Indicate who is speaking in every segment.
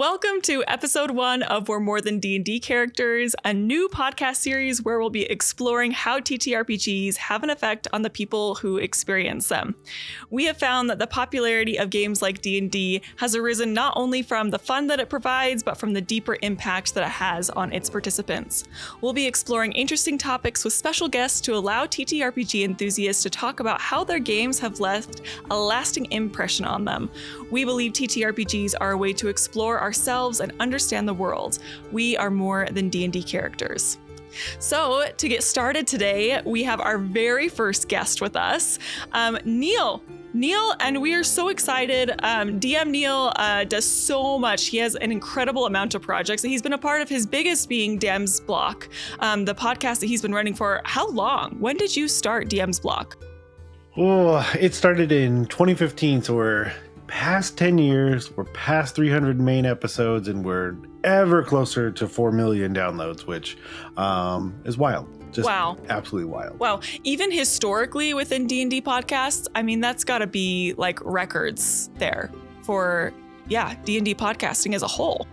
Speaker 1: Welcome to episode 1 of We're More Than D&D Characters, a new podcast series where we'll be exploring how TTRPGs have an effect on the people who experience them. We have found that the popularity of games like D&D has arisen not only from the fun that it provides, but from the deeper impact that it has on its participants. We'll be exploring interesting topics with special guests to allow TTRPG enthusiasts to talk about how their games have left a lasting impression on them. We believe TTRPGs are a way to explore ourselves and understand the world. We are more than D&D characters. So to get started today, we have our very first guest with us, Neal, and we are so excited. DM Neal does so much. He has an incredible amount of projects. He's been a part of his biggest being DM's Block, the podcast that he's been running for how long? When did you start DM's Block?
Speaker 2: Oh, it started in 2015, so we're past 10 years, we're past 300 main episodes, and we're ever closer to 4 million downloads, which is wild. Just
Speaker 1: wow.
Speaker 2: Absolutely wild.
Speaker 1: Wow. Even historically within D&D podcasts, I mean, that's got to be like records there for, D&D podcasting as a whole.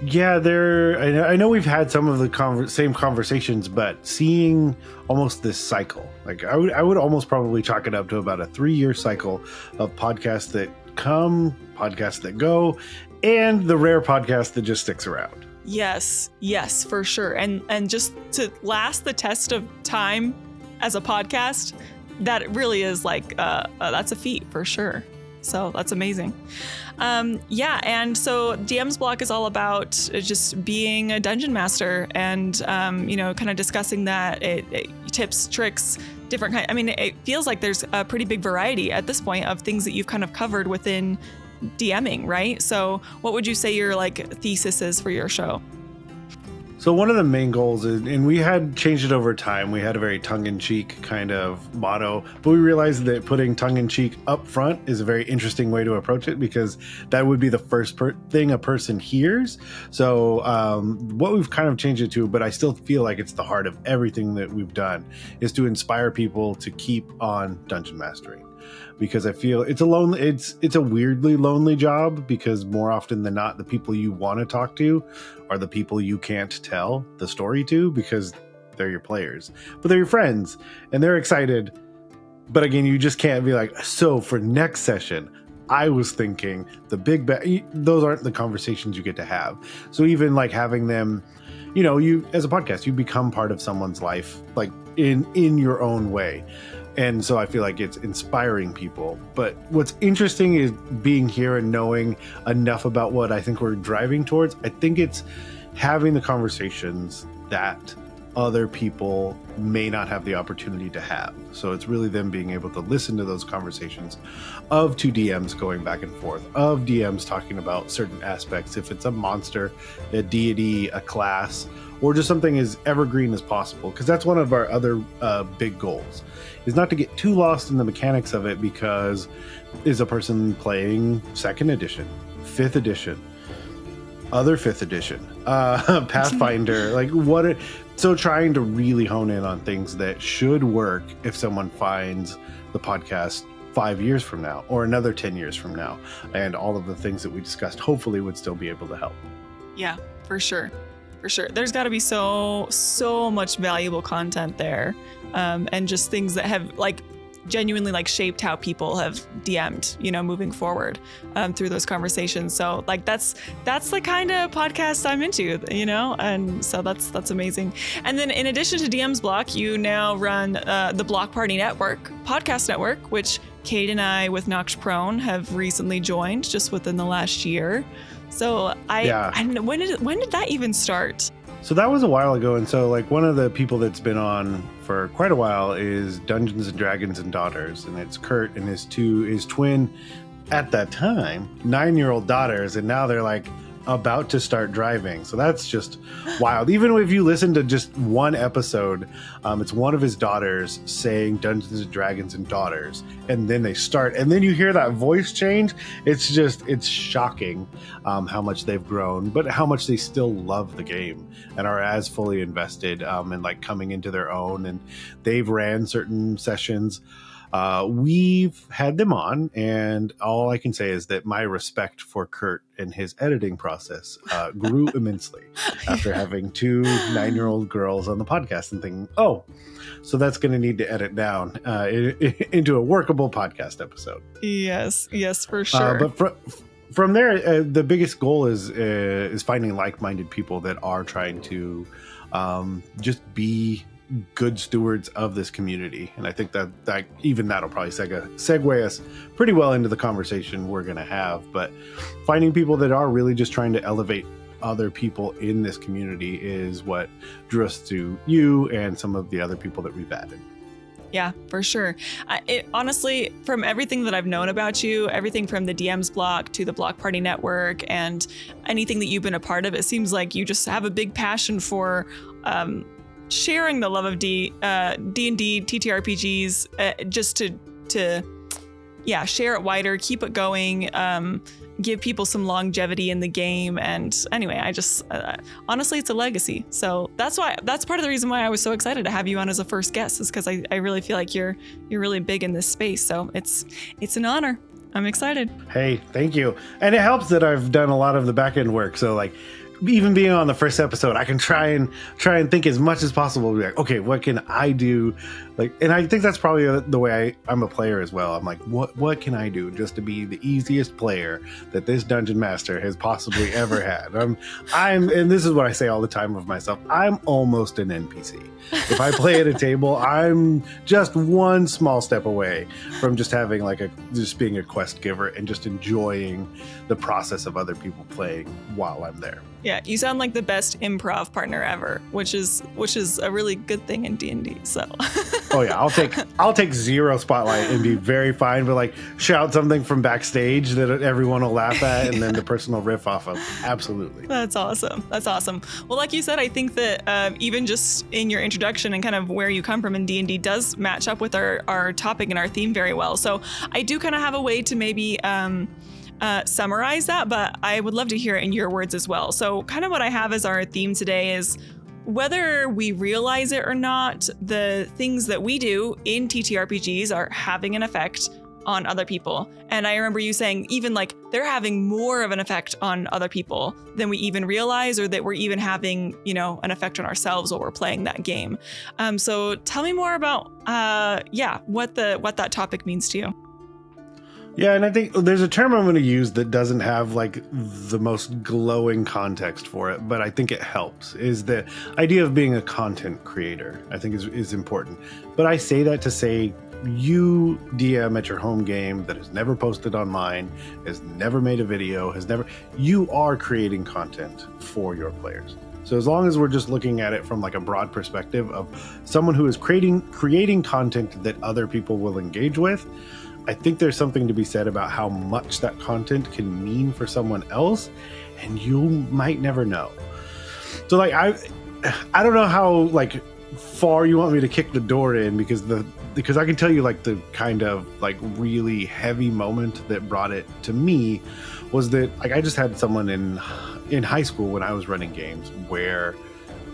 Speaker 2: Yeah, I know we've had some of the same conversations, but seeing almost this cycle, like I would almost probably chalk it up to about a 3-year cycle of podcasts that come, podcasts that go, and the rare podcast that just sticks around.
Speaker 1: Yes, for sure. And just to last the test of time as a podcast, that really is like, that's a feat for sure. So that's amazing. And so DM's Block is all about just being a dungeon master and, kind of discussing that, tips, tricks, different kind. I mean, it feels like there's a pretty big variety at this point of things that you've kind of covered within DMing, right? So what would you say your thesis is for your show?
Speaker 2: So one of the main goals is, and we had changed it over time, we had a very tongue-in-cheek kind of motto, but we realized that putting tongue-in-cheek up front is a very interesting way to approach it because that would be the first thing a person hears. So what we've kind of changed it to, but I still feel like it's the heart of everything that we've done, is to inspire people to keep on dungeon mastering. Because I feel it's a weirdly lonely job, because more often than not, the people you want to talk to are the people you can't tell the story to because they're your players, but they're your friends and they're excited. But again, you just can't be like, so for next session, I was thinking the big those aren't the conversations you get to have. So even like having them, you as a podcast, you become part of someone's life, like in your own way. And so I feel like it's inspiring people. But what's interesting is being here and knowing enough about what I think we're driving towards. I think it's having the conversations that other people may not have the opportunity to have. So it's really them being able to listen to those conversations of two DMs going back and forth, of DMs talking about certain aspects. If it's a monster, a deity, a class, or just something as evergreen as possible. Because that's one of our other big goals, is not to get too lost in the mechanics of it, because is a person playing 2nd edition, 5th edition, other 5th edition, Pathfinder, so trying to really hone in on things that should work if someone finds the podcast 5 years from now or another 10 years from now, and all of the things that we discussed hopefully would still be able to help.
Speaker 1: Yeah, for sure. There's got to be so much valuable content there, and just things that have genuinely shaped how people have DM'd, moving forward through those conversations. So that's the kind of podcast I'm into, and so that's amazing. And then in addition to DM's Block, you now run the Block Party Network, podcast network, which Kate and I with Nox Prone have recently joined just within the last year. So when did that even start?
Speaker 2: So that was a while ago. And so one of the people that's been on for quite a while is Dungeons and Dragons and Daughters. And it's Kurt and his twin, at that time, 9-year-old daughters. And now they're about to start driving. So that's just wild. Even if you listen to just one episode, it's one of his daughters saying Dungeons and Dragons and Daughters, and then they start, and then you hear that voice change. It's shocking how much they've grown, but how much they still love the game and are as fully invested and coming into their own. And they've ran certain sessions We've had them on, and all I can say is that my respect for Kurt and his editing process grew immensely after having 2 9-year-old girls on the podcast and thinking, oh, so that's going to need to edit down into a workable podcast episode.
Speaker 1: Yes, for sure.
Speaker 2: But from there, the biggest goal is finding like-minded people that are trying to just be good stewards of this community. And I think that even that'll probably segue us pretty well into the conversation we're going to have. But finding people that are really just trying to elevate other people in this community is what drew us to you and some of the other people that we've added.
Speaker 1: Yeah, for sure. Honestly, from everything that I've known about you, everything from the DM's block to the Block Party Network and anything that you've been a part of, it seems like you just have a big passion for sharing the love of D&D, TTRPGs, just to share it wider, keep it going, give people some longevity in the game. And anyway, I just honestly, it's a legacy. So that's part of the reason why I was so excited to have you on as a first guest, is because I really feel like you're really big in this space. So it's an honor. I'm excited.
Speaker 2: Hey, thank you. And it helps that I've done a lot of the back end work. So like, even being on the first episode, I can try and think as much as possible. Be like, okay, what can I do? Like, and I think that's probably the way I'm a player as well. I'm like, what can I do just to be the easiest player that this Dungeon Master has possibly ever had? And this is what I say all the time of myself. I'm almost an NPC. If I play at a table, I'm just one small step away from just having just being a quest giver and just enjoying the process of other people playing while I'm there.
Speaker 1: Yeah, you sound like the best improv partner ever, which is a really good thing in D&D. So.
Speaker 2: Oh yeah, I'll take 0 spotlight and be very fine, but like shout something from backstage that everyone will laugh at, and then the person will riff off of. Absolutely.
Speaker 1: That's awesome. Well, like you said, I think that even just in your introduction and kind of where you come from in D&D does match up with our topic and our theme very well. So I do kind of have a way to maybe summarize that, but I would love to hear it in your words as well. So kind of what I have as our theme today is, whether we realize it or not, the things that we do in TTRPGs are having an effect on other people. And I remember you saying even like they're having more of an effect on other people than we even realize, or that we're even having, an effect on ourselves while we're playing that game. So tell me more about, what that topic means to you.
Speaker 2: Yeah, and I think there's a term I'm going to use that doesn't have like the most glowing context for it, but I think it helps, is the idea of being a content creator. I think is important. But I say that to say, you DM at your home game that has never posted online, has never made a video, you are creating content for your players. So as long as we're just looking at it from like a broad perspective of someone who is creating content that other people will engage with, I think there's something to be said about how much that content can mean for someone else, and you might never know. So like I don't know how like far you want me to kick the door in, because I can tell you like the kind of like really heavy moment that brought it to me was that like I just had someone in high school when I was running games where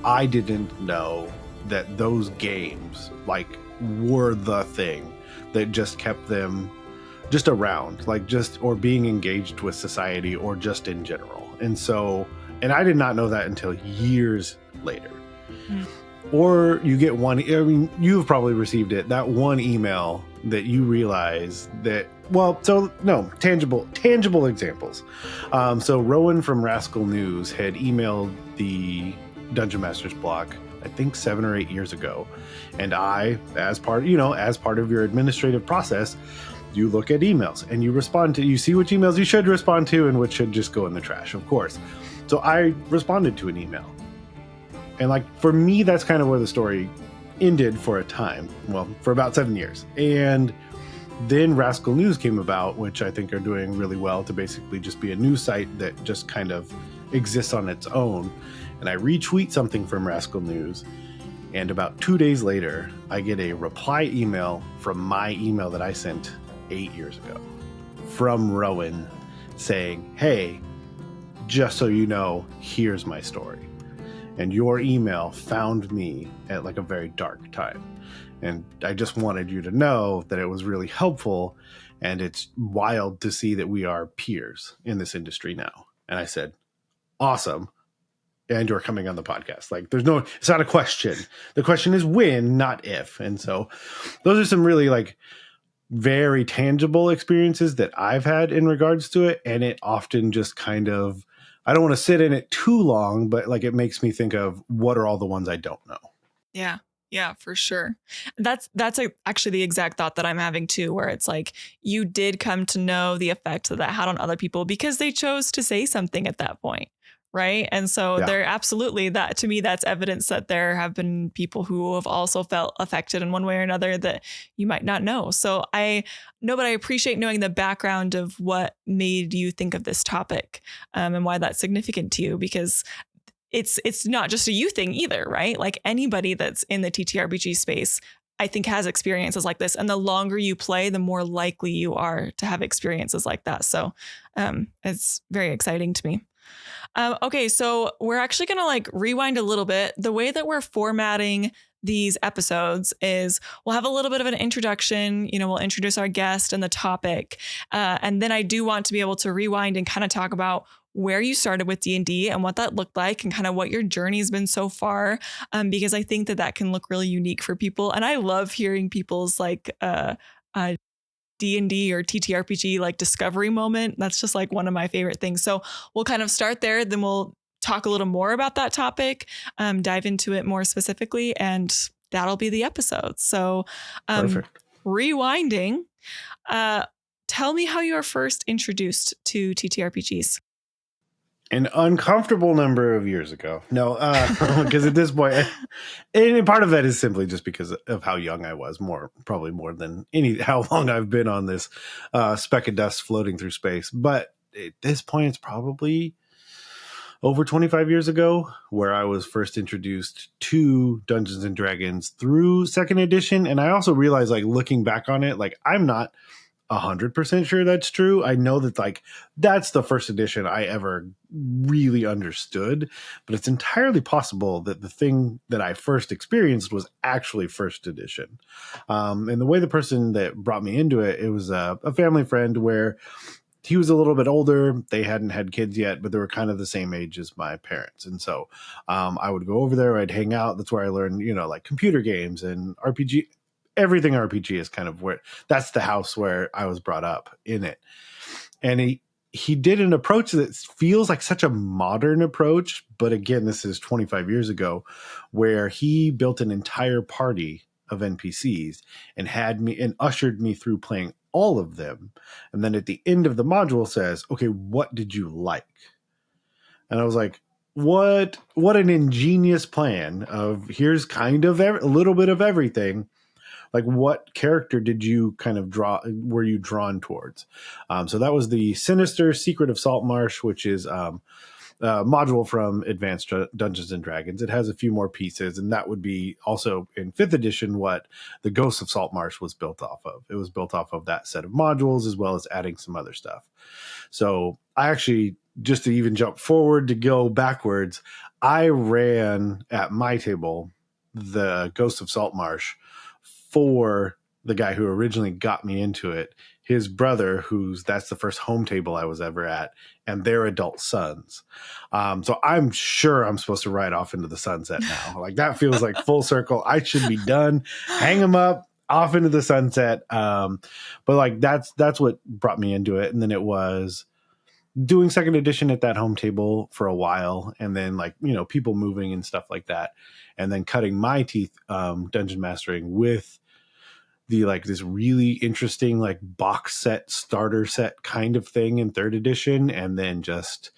Speaker 2: I didn't know that those games like were the thing that just kept them just around, or being engaged with society, or just in general. And I did not know that until years later. Or you get you've probably received it, that one email that you realize that, tangible examples. So Rowan from Rascal News had emailed the Dungeon Master's block, I think 7 or 8 years ago. And I, as part of your administrative process, you look at emails and you see which emails you should respond to and which should just go in the trash, of course. So I responded to an email. And like, for me, that's kind of where the story ended for a time. Well, for about 7 years. And then Rascal News came about, which I think are doing really well to basically just be a news site that just kind of exists on its own. And I retweet something from Rascal News, and about 2 days later, I get a reply email from my email that I sent 8 years ago from Rowan saying, hey, just so you know, here's my story. And your email found me at like a very dark time. And I just wanted you to know that it was really helpful. And it's wild to see that we are peers in this industry now. And I said, awesome. And you're coming on the podcast. Like, it's not a question. The question is when, not if. And so those are some really like very tangible experiences that I've had in regards to it. And it often just kind of, I don't want to sit in it too long, but like it makes me think of what are all the ones I don't know.
Speaker 1: Yeah. Yeah, for sure. That's actually the exact thought that I'm having too, where it's like you did come to know the effect that had on other people because they chose to say something at that point. Right. And so there absolutely, that to me, that's evidence that there have been people who have also felt affected in one way or another that you might not know. So I know, but I appreciate knowing the background of what made you think of this topic and why that's significant to you, because it's not just a you thing either, right? Like anybody that's in the TTRPG space, I think has experiences like this. And the longer you play, the more likely you are to have experiences like that. So it's very exciting to me. Okay, so we're actually going to like rewind a little bit. The way that we're formatting these episodes is we'll have a little bit of an introduction, we'll introduce our guest and the topic. And then I do want to be able to rewind and kind of talk about where you started with D&D and what that looked like and kind of what your journey has been so far, because I think that can look really unique for people. And I love hearing people's like D&D or TTRPG like discovery moment. That's just like one of my favorite things. So we'll kind of start there. Then we'll talk a little more about that topic, dive into it more specifically, and that'll be the episode. So rewinding, tell me how you were first introduced to TTRPGs.
Speaker 2: An uncomfortable number of years ago. No, because at this point, and part of that is simply just because of how young I was, probably more than how long I've been on this speck of dust floating through space. But at this point, it's probably over 25 years ago where I was first introduced to Dungeons and Dragons through second edition. And I also realized, like, looking back on it, like, I'm not 100% sure that's true. I know that like that's the first edition I ever really understood, but it's entirely possible that the thing that I first experienced was actually first edition. And the way the person that brought me into it, it was a family friend where he was a little bit older. They hadn't had kids yet, but they were kind of the same age as my parents. And so I would go over there, I'd hang out. That's where I learned, like computer games and RPG. Everything RPG is kind of that's the house where I was brought up in it. And he did an approach that feels like such a modern approach. But again, this is 25 years ago, where he built an entire party of NPCs and ushered me through playing all of them. And then at the end of the module says, okay, what did you like? And I was like, what an ingenious plan of here's kind of a little bit of everything. Like, what character did you kind of were you drawn towards? So that was the Sinister Secret of Saltmarsh, which is a module from Advanced Dungeons and Dragons. It has a few more pieces, and that would be also in 5th edition what the Ghosts of Saltmarsh was built off of. It was built off of that set of modules, as well as adding some other stuff. So I actually, just to even jump forward to go backwards, I ran at my table the Ghosts of Saltmarsh for the guy who originally got me into it, his brother, that's the first home table I was ever at, and their adult sons. So I'm sure I'm supposed to ride off into the sunset now. Like, that feels like full circle. I should be done. Hang them up, off into the sunset. But like, that's what brought me into it. And then it was doing second edition at that home table for a while, and then like, people moving and stuff like that, and then cutting my teeth dungeon mastering with the like this really interesting like box set starter set kind of thing in 3rd edition, and then just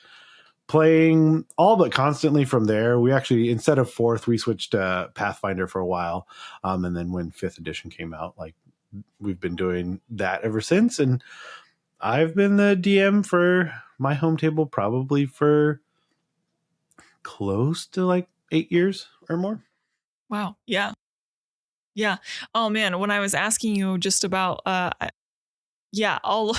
Speaker 2: playing all but constantly from there. We actually, instead of 4th, we switched to Pathfinder for a while, and then when 5th edition came out, like, we've been doing that ever since. And I've been the DM for my home table probably for close to like 8 years or more.
Speaker 1: Wow. Yeah. Yeah. Oh man, when I was asking you just about yeah, all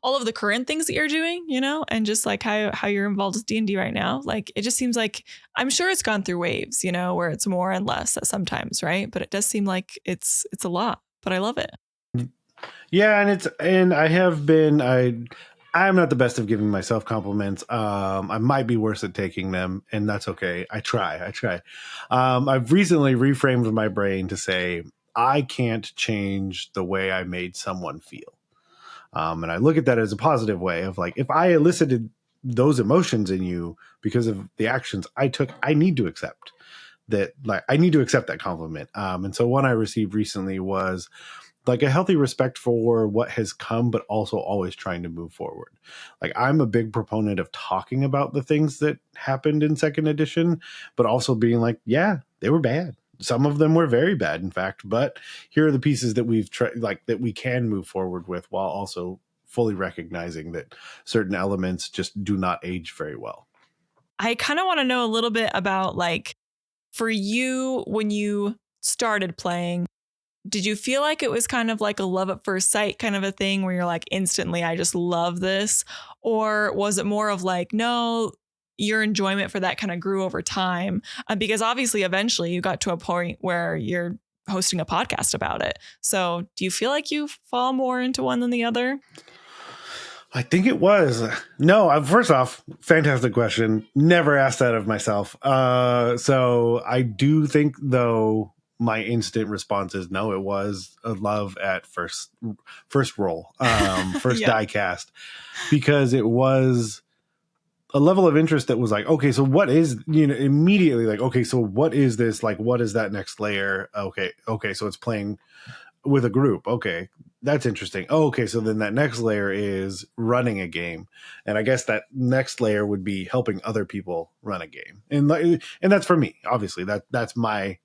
Speaker 1: all of the current things that you're doing, you know, and just like how you're involved with D&D right now. Like it just seems like I'm sure it's gone through waves, you know, where it's more and less at sometimes, right? But it does seem like it's a lot, but I love it.
Speaker 2: Yeah, and I have been I'm not the best of giving myself compliments. I might be worse at taking them, and that's okay. I try. I've recently reframed my brain to say I can't change the way I made someone feel. And I look at that as a positive way of like, if I elicited those emotions in you because of the actions I took, I need to accept that. Like, I need to accept that compliment. And so one I received recently was like a healthy respect for what has come, but also always trying to move forward. Like, I'm a big proponent of talking about the things that happened in second edition, but also being like, yeah, they were bad. Some of them were very bad, in fact, but here are the pieces that we've tried, like that we can move forward with, while also fully recognizing that certain elements just do not age very well.
Speaker 1: I kind of want to know a little bit about like for you when you started playing, did you feel like it was kind of like a love at first sight kind of a thing where you're like instantly, I just love this? Or was it more of like, no, your enjoyment for that kind of grew over time? Because obviously, eventually you got to a point where you're hosting a podcast about it. So do you feel like you fall more into one than the other?
Speaker 2: I think it was. No, first off, fantastic question. Never asked that of myself. So I do think, though, my instant response is no, it was a love at first roll, first
Speaker 1: Yeah.
Speaker 2: die cast, because it was a level of interest that was like, okay, so what is, immediately like, okay, so what is this? Like, what is that next layer? Okay, so it's playing with a group. Okay, that's interesting. Oh, okay, so then that next layer is running a game, and I guess that next layer would be helping other people run a game, and that's for me. Obviously, that's my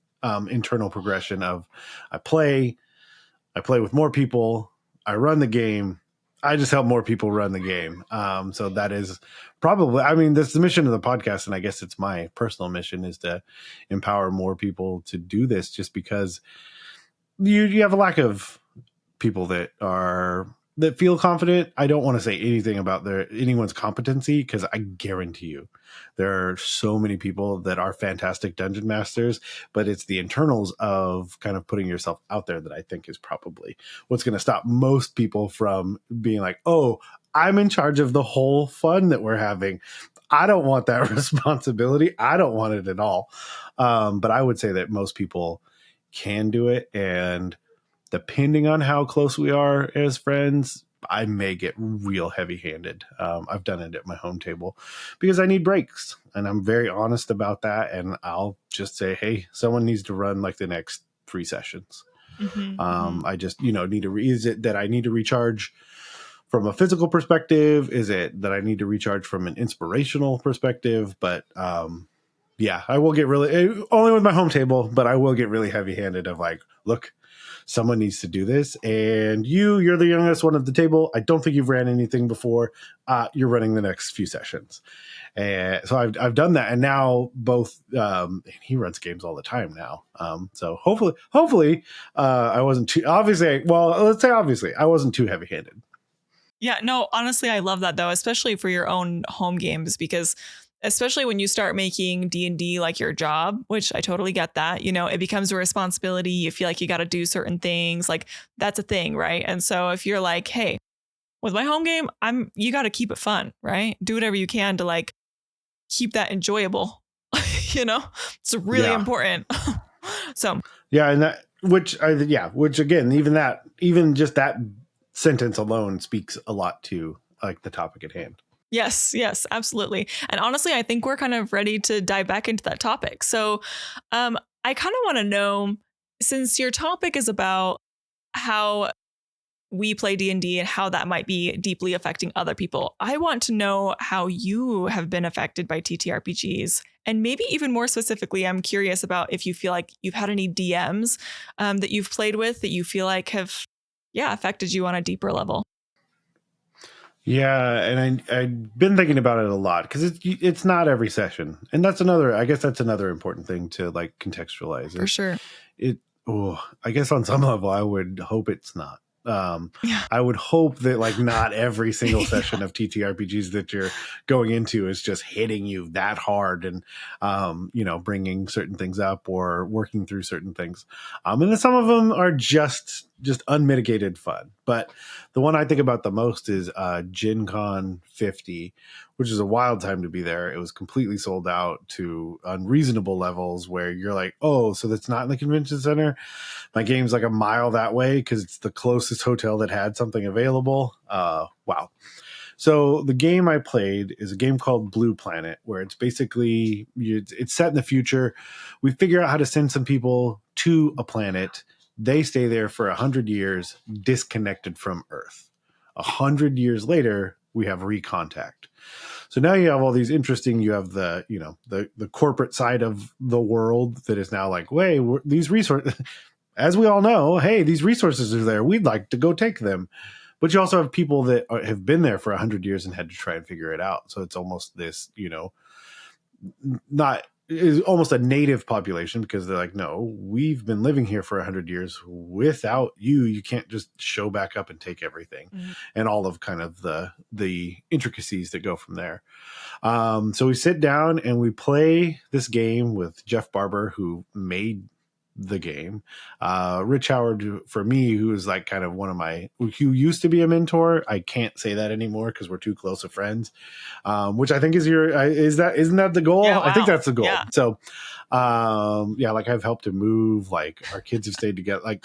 Speaker 2: internal progression of I play with more people, I run the game, I just help more people run the game. So that is probably, I mean, that's the mission of the podcast, and I guess it's my personal mission is to empower more people to do this, just because you have a lack of people that feel confident. I don't want to say anything about anyone's competency, because I guarantee you there are so many people that are fantastic dungeon masters, but it's the internals of kind of putting yourself out there that I think is probably what's going to stop most people from being like, oh, I'm in charge of the whole fun that we're having. I don't want that responsibility. I don't want it at all. But I would say that most people can do it, and depending on how close we are as friends, I may get real heavy handed. I've done it at my home table because I need breaks, and I'm very honest about that. And I'll just say, hey, someone needs to run like the next 3 sessions. I just, need to, is it that I need to recharge from a physical perspective? Is it that I need to recharge from an inspirational perspective? But, yeah, I will get really, only with my home table, but I will get really heavy handed of like, look, someone needs to do this, and you're the youngest one at the table. I don't think you've ran anything before. You're running the next few sessions. And so I've done that, and now both he runs games all the time now. So hopefully I wasn't too obviously I wasn't too heavy-handed.
Speaker 1: Yeah, no, honestly, I love that though, especially for your own home games, because especially when you start making D&D like your job, which I totally get that, it becomes a responsibility. You feel like you got to do certain things, like that's a thing, right? And so if you're like, hey, with my home game, you got to keep it fun, right? Do whatever you can to like keep that enjoyable. It's really important. So
Speaker 2: yeah, and which again, even just that sentence alone speaks a lot to like the topic at hand.
Speaker 1: yes, absolutely. And honestly, I think we're kind of ready to dive back into that topic. So I kind of want to know, since your topic is about how we play D&D and how that might be deeply affecting other people, I want to know how you have been affected by TTRPGs. And maybe even more specifically, I'm curious about if you feel like you've had any DMs that you've played with that you feel like have, affected you on a deeper level.
Speaker 2: Yeah, and I've been thinking about it a lot, because it's not every session, and that's another important thing to like contextualize.
Speaker 1: For sure.
Speaker 2: I guess on some level I would hope it's not.
Speaker 1: Yeah.
Speaker 2: I would hope that like not every single session of TTRPGs that you're going into is just hitting you that hard and, bringing certain things up or working through certain things. And then some of them are just unmitigated fun. But the one I think about the most is Gen Con 50, which is a wild time to be there. It was completely sold out to unreasonable levels where you're like, oh, so that's not in the convention center. My game's like a mile that way because it's the closest hotel that had something available. Wow. So the game I played is a game called Blue Planet, where it's basically it's set in the future. We figure out how to send some people to a planet. They stay there for 100 years, disconnected from Earth. 100 years later, we have recontact. So now you have all these interesting. You have the the corporate side of the world that is now like, wait, these resources. As we all know, hey, these resources are there. We'd like to go take them. But you also have people that have been there for 100 years and had to try and figure it out. So it's almost this, not is almost a native population because they're like, no, we've been living here for 100 years without you. You can't just show back up and take everything, and all of kind of the intricacies that go from there. So we sit down and we play this game with Jeff Barber, who made the game. Rich Howard, for me, who is like kind of one of my, who used to be a mentor. I can't say that anymore because we're too close of friends. Which I think is isn't that the goal?
Speaker 1: Yeah, wow.
Speaker 2: I think that's the goal.
Speaker 1: Yeah.
Speaker 2: So, like I've helped him move. Like our kids have stayed together. Like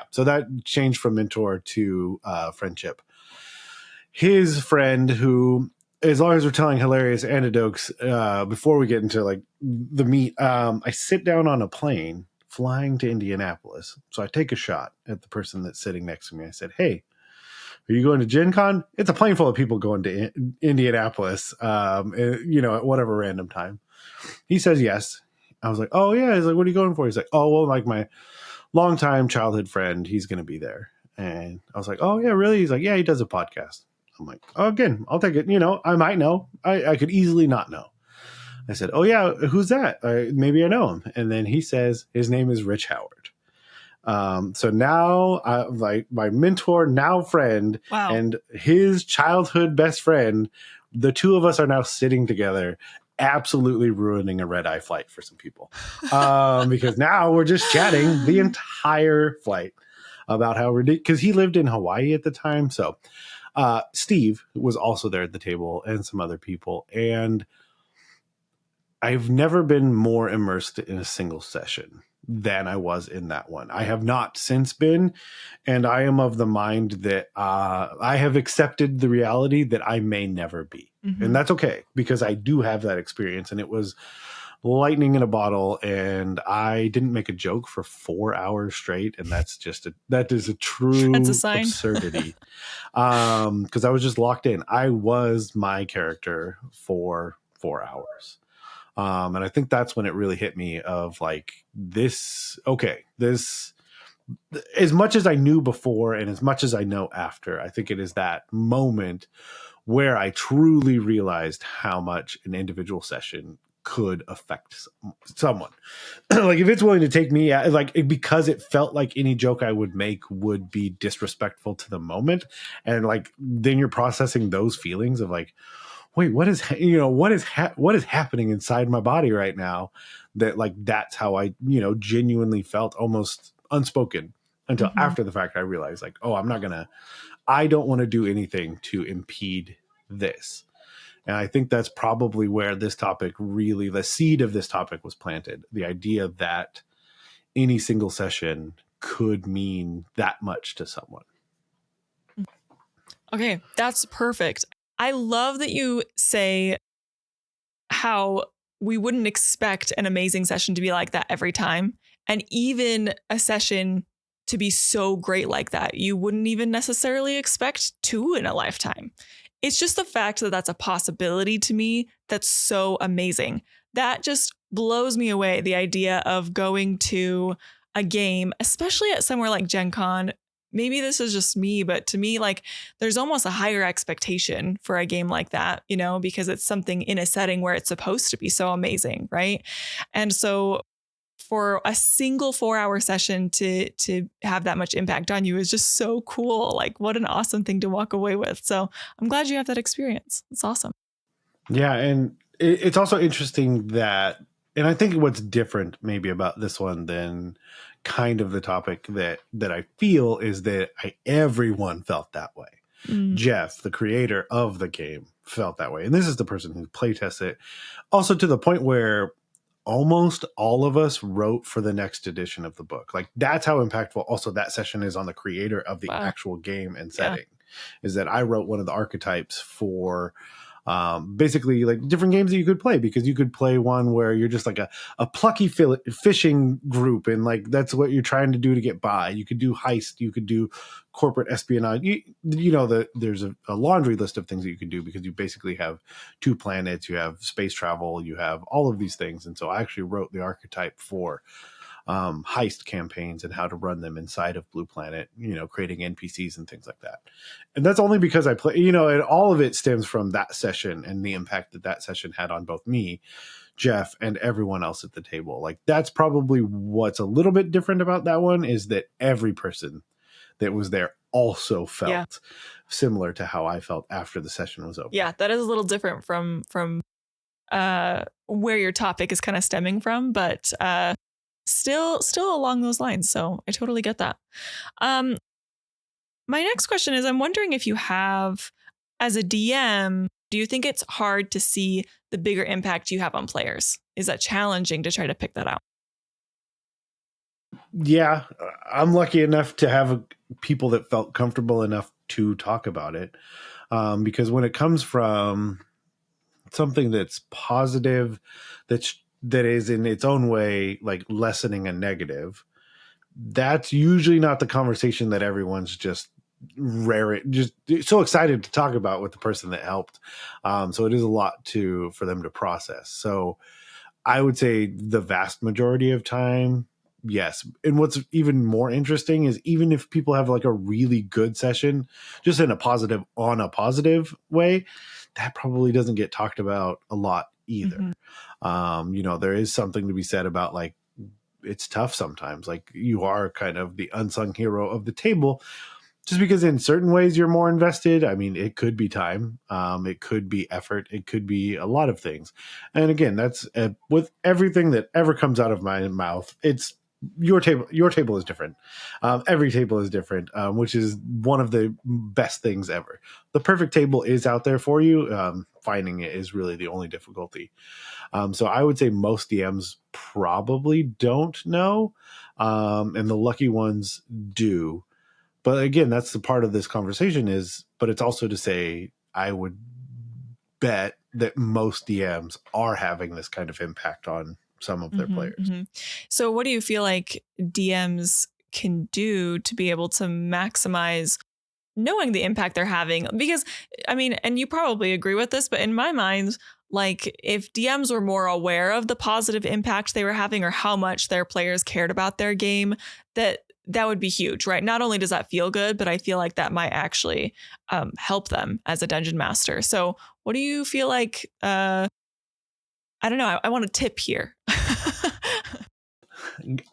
Speaker 2: so that changed from mentor to friendship. His friend who, as long as we're telling hilarious anecdotes before we get into like the meat, I sit down on a plane flying to Indianapolis. So I take a shot at the person that's sitting next to me. I said, hey, are you going to Gen Con? It's a plane full of people going to Indianapolis, at whatever random time. He says yes. I was like, oh yeah. He's like, what are you going for? He's like, oh, well, like my longtime childhood friend, he's going to be there. And I was like, oh yeah, really? He's like, yeah, he does a podcast. I'm like, oh, again, I'll take it. I might know. I could easily not know. I said, oh yeah, who's that? Maybe I know him. And then he says his name is Rich Howard. So now, like my mentor, now friend,
Speaker 1: Wow.
Speaker 2: and his childhood best friend, the two of us are now sitting together, absolutely ruining a red-eye flight for some people. Because now we're just chatting the entire flight about how ridiculous, because he lived in Hawaii at the time. So Steve was also there at the table and some other people. And I've never been more immersed in a single session than I was in that one. I have not since been, and I am of the mind that I have accepted the reality that I may never be.
Speaker 1: Mm-hmm.
Speaker 2: And that's okay, because I do have that experience, and it was lightning in a bottle, and I didn't make a joke for 4 hours straight, and that is a true absurdity. Because I was just locked in. I was my character for 4 hours. And I think that's when it really hit me of like this, as much as I knew before and as much as I know after, I think it is that moment where I truly realized how much an individual session could affect someone. Like if it's willing to take me out, like because it felt like any joke I would make would be disrespectful to the moment. And like, then you're processing those feelings of like, wait, what is happening inside my body right now? That like, that's how I, genuinely felt, almost unspoken, until after the fact I realized like, oh, I don't want to do anything to impede this. And I think that's probably where this topic really, the seed of this topic was planted. The idea that any single session could mean that much to someone.
Speaker 1: Okay, that's perfect. I love that you say how we wouldn't expect an amazing session to be like that every time. And even a session to be so great like that, you wouldn't even necessarily expect two in a lifetime. It's just the fact that that's a possibility to me that's so amazing. That just blows me away, the idea of going to a game, especially at somewhere like Gen Con. Maybe this is just me, but to me, like there's almost a higher expectation for a game like that, because it's something in a setting where it's supposed to be so amazing, right? And so for a single 4-hour session to have that much impact on you is just so cool. Like, what an awesome thing to walk away with. So I'm glad you have that experience. It's awesome.
Speaker 2: Yeah, and it's also interesting that, and I think what's different maybe about this one than kind of the topic that I feel is that everyone felt that way. Jeff, the creator of the game, felt that way. And this is the person who playtests it. Also to the point where almost all of us wrote for the next edition of the book. Like, that's how impactful also that session is on the creator of the actual game and setting. Is that I wrote one of the archetypes for basically like different games that you could play, because you could play one where you're just like a plucky fishing group, and like that's what you're trying to do to get by. You could do heist, you could do corporate espionage, there's a laundry list of things that you can do, because you basically have 2 planets, you have space travel, you have all of these things. And so I actually wrote the archetype for heist campaigns and how to run them inside of Blue Planet, creating NPCs and things like that. And that's only because I play, and all of it stems from that session and the impact that session had on both me, Jeff, and everyone else at the table. Like, that's probably what's a little bit different about that one, is that every person that was there also felt similar to how I felt after the session was over.
Speaker 1: Yeah, that is a little different from where your topic is kind of stemming from, but still along those lines. So I totally get that. My next question is, I'm wondering if you have, as a DM, do you think it's hard to see the bigger impact you have on players? Is that challenging to try to pick that out?
Speaker 2: Yeah, I'm lucky enough to have people that felt comfortable enough to talk about it. Because when it comes from something that's positive, that is in its own way like lessening a negative, that's usually not the conversation that everyone's just so excited to talk about with the person that helped. So it is a lot for them to process. So I would say the vast majority of time, yes. And what's even more interesting is, even if people have like a really good session, just on a positive way, that probably doesn't get talked about a lot either. There is something to be said about, like, it's tough sometimes. Like, you are kind of the unsung hero of the table, just because in certain ways you're more invested. I mean, it could be time, it could be effort, it could be a lot of things. And again, that's with everything that ever comes out of my mouth, it's your table is different. Every table is different, which is one of the best things ever. The perfect table is out there for you. Finding it is really the only difficulty. So I would say most DMs probably don't know, and the lucky ones do. But again, that's the part of this conversation but it's also to say, I would bet that most DMs are having this kind of impact on some of their players.
Speaker 1: So what do you feel like DMs can do to be able to maximize knowing the impact they're having? Because, I mean, and you probably agree with this, but in my mind, like, if DMs were more aware of the positive impact they were having, or how much their players cared about their game, that would be huge, right? Not only does that feel good, but I feel like that might actually help them as a dungeon master. So what do you feel like? I don't know. I want a tip here.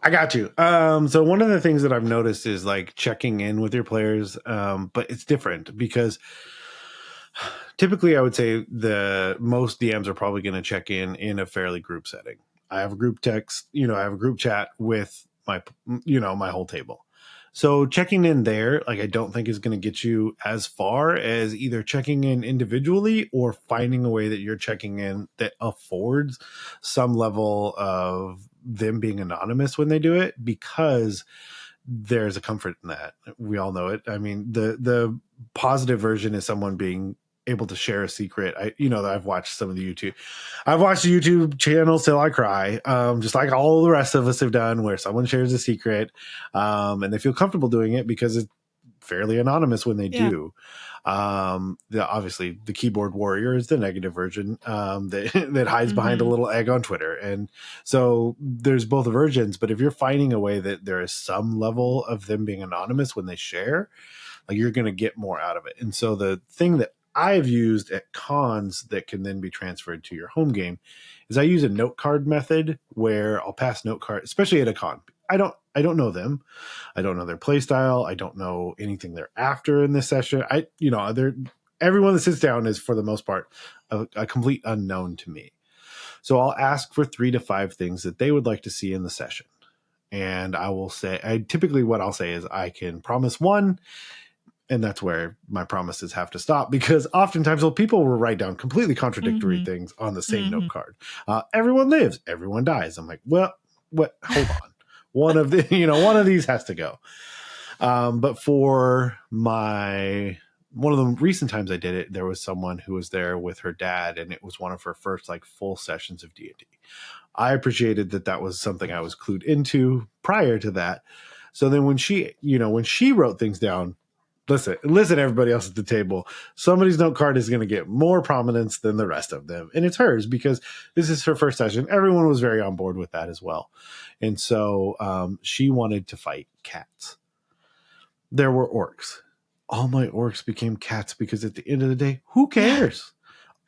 Speaker 2: I got you. So one of the things that I've noticed is like checking in with your players, but it's different because typically I would say the most DMs are probably going to check in a fairly group setting. I have a group text, I have a group chat with my whole table. So checking in there, like, I don't think is going to get you as far as either checking in individually or finding a way that you're checking in that affords some level of them being anonymous when they do it, because there's a comfort in that. We all know it. I mean, the positive version is someone being able to share a secret. I've watched some of the YouTube. I've watched the YouTube channels till I cry, just like all the rest of us have done, where someone shares a secret, and they feel comfortable doing it because it's fairly anonymous when they do. Obviously, the keyboard warrior is the negative version, that hides behind a little egg on Twitter, and so there's both versions. But if you're finding a way that there is some level of them being anonymous when they share, like, you're going to get more out of it. And so the thing that I've used at cons that can then be transferred to your home game is I use a note card method where I'll pass note card, especially at a con. I don't know them. I don't know their play style. I don't know anything they're after in this session. Everyone that sits down is, for the most part, a complete unknown to me. So I'll ask for 3 to 5 things that they would like to see in the session. And typically what I'll say is I can promise one, and that's where my promises have to stop, because oftentimes people will write down completely contradictory things on the same note card. Everyone lives, everyone dies. I'm like, well, what? Hold on. One of these has to go. But for one of the recent times I did it, there was someone who was there with her dad, and it was one of her first full sessions of D&D. I appreciated that was something I was clued into prior to that. So then when she wrote things down, listen, everybody else at the table, somebody's note card is going to get more prominence than the rest of them. And it's hers because this is her first session. Everyone was very on board with that as well. And so she wanted to fight cats. There were orcs. All my orcs became cats because at the end of the day, who cares?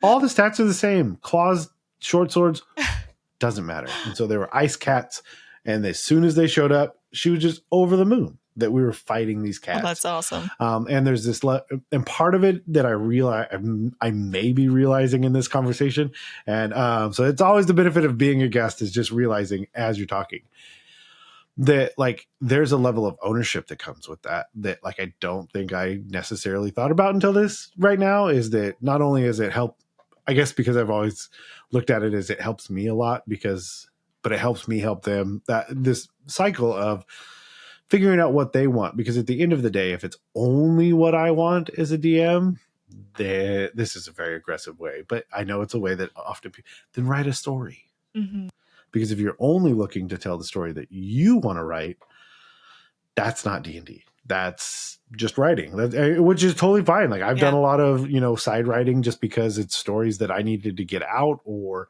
Speaker 2: All the stats are the same. Claws, short swords, doesn't matter. And so there were ice cats. And as soon as they showed up, she was just over the moon that we were fighting these cats.
Speaker 1: Oh, that's awesome.
Speaker 2: And there's this, and part of it that I realize I may be realizing in this conversation. And so it's always the benefit of being a guest is just realizing as you're talking that there's a level of ownership that comes with that I don't think I necessarily thought about until this right now, is that not only does it help, I guess because I've always looked at it as it helps me a lot but it helps me help them, that this cycle of figuring out what they want. Because at the end of the day, if it's only what I want as a DM, this is a very aggressive way, but I know it's a way that often then write a story. Mm-hmm. Because if you're only looking to tell the story that you want to write, that's not D&D. That's just writing, which is totally fine. I've done a lot of, side writing just because it's stories that I needed to get out, or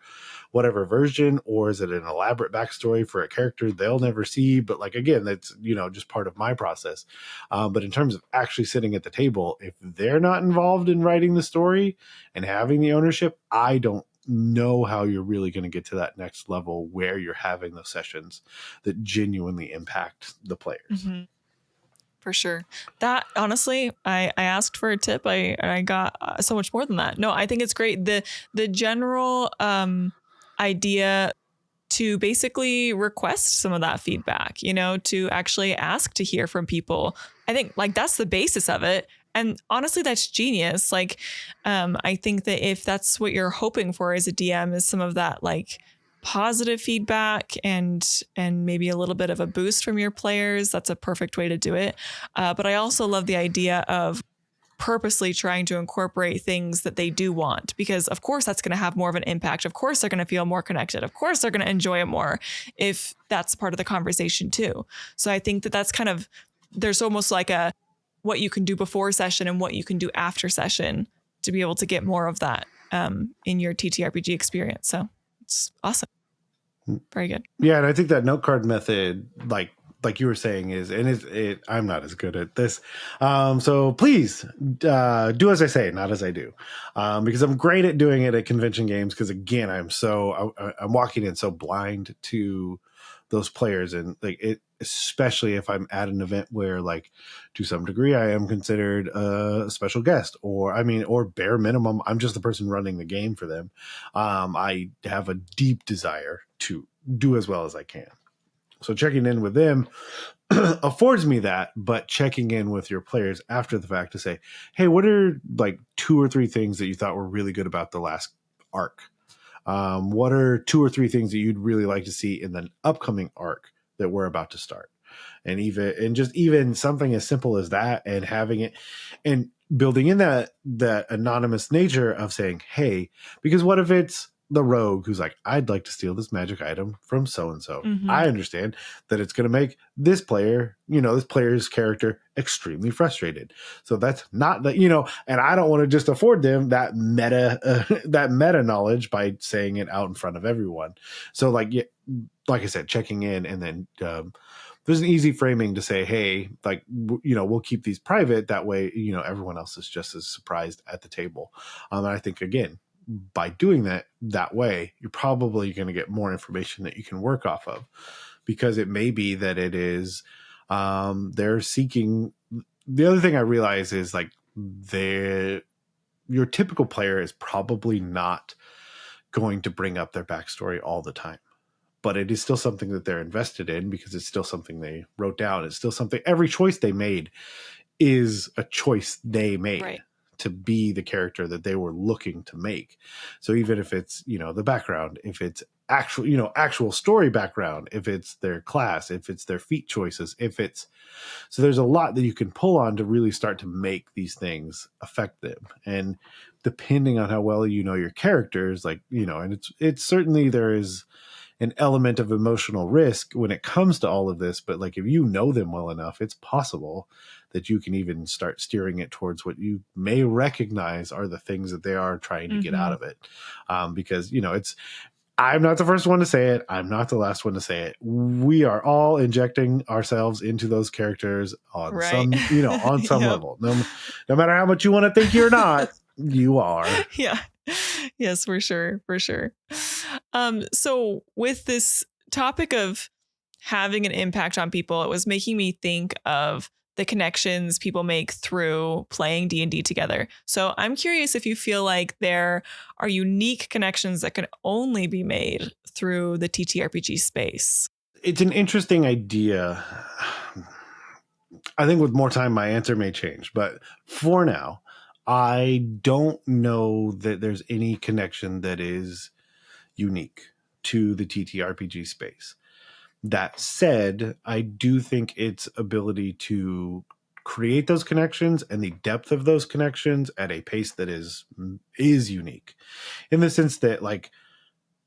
Speaker 2: whatever version, or is it an elaborate backstory for a character they'll never see? But again, that's, just part of my process. But in terms of actually sitting at the table, if they're not involved in writing the story and having the ownership, I don't know how you're really going to get to that next level where you're having those sessions that genuinely impact the players. Mm-hmm.
Speaker 1: For sure. That honestly, I asked for a tip. I got so much more than that. No, I think it's great. The general idea to basically request some of that feedback, to actually ask to hear from people. I think that's the basis of it. And honestly, that's genius. I think that if that's what you're hoping for as a DM is some of that positive feedback and maybe a little bit of a boost from your players, that's a perfect way to do it. But I also love the idea of purposely trying to incorporate things that they do want, because of course that's going to have more of an impact. Of course they're going to feel more connected. Of course they're going to enjoy it more if that's part of the conversation too. So I think that that's kind of, there's almost a what you can do before session and what you can do after session to be able to get more of that in your TTRPG experience. So it's awesome. Very good.
Speaker 2: Yeah. And I think that note card method, like you were saying, I'm not as good at this. So please do as I say, not as I do, because I'm great at doing it at convention games. Because again, I'm walking in so blind to those players, and especially if I'm at an event where to some degree I am considered a special guest, or bare minimum, I'm just the person running the game for them. I have a deep desire to do as well as I can. So checking in with them affords me that, but checking in with your players after the fact to say, hey, what are 2 or 3 things that you thought were really good about the last arc? What are 2 or 3 things that you'd really like to see in the upcoming arc that we're about to start? And even something as simple as that, and having it and building in that anonymous nature of saying, hey, because what if it's the rogue who's I'd like to steal this magic item from so-and-so. Mm-hmm. I understand that it's going to make this player, this player's character extremely frustrated. So that's not that, and I don't want to just afford them that meta knowledge by saying it out in front of everyone. So like I said, checking in and then there's an easy framing to say, hey, like, we'll keep these private. That way, everyone else is just as surprised at the table. And I think, again, by doing that way, you're probably going to get more information that you can work off of, because it may be that it is, they're seeking. The other thing I realize is like your typical player is probably not going to bring up their backstory all the time, but it is still something that they're invested in because it's still something they wrote down. It's still something, every choice they made is a choice they made.
Speaker 1: Right.
Speaker 2: To be the character that they were looking to make. So even if it's, the background, if it's actual story background, if it's their class, if it's their feat choices, so there's a lot that you can pull on to really start to make these things affect them. And depending on how well your characters, like, and it's certainly, there is an element of emotional risk when it comes to all of this, but like, if you know them well enough, it's possible that you can even start steering it towards what you may recognize are the things that they are trying to get out of it. Because, I'm not the first one to say it. I'm not the last one to say it. We are all injecting ourselves into those characters on some, on some level. No matter how much you want to think you're not, you are.
Speaker 1: Yeah. Yes, for sure. For sure. So with this topic of having an impact on people, it was making me think of the connections people make through playing D&D together. So I'm curious if you feel like there are unique connections that can only be made through the TTRPG space.
Speaker 2: It's an interesting idea. I think with more time, my answer may change, but for now, I don't know that there's any connection that is unique to the TTRPG space. That said, I do think its ability to create those connections and the depth of those connections at a pace that is unique, in the sense that, like,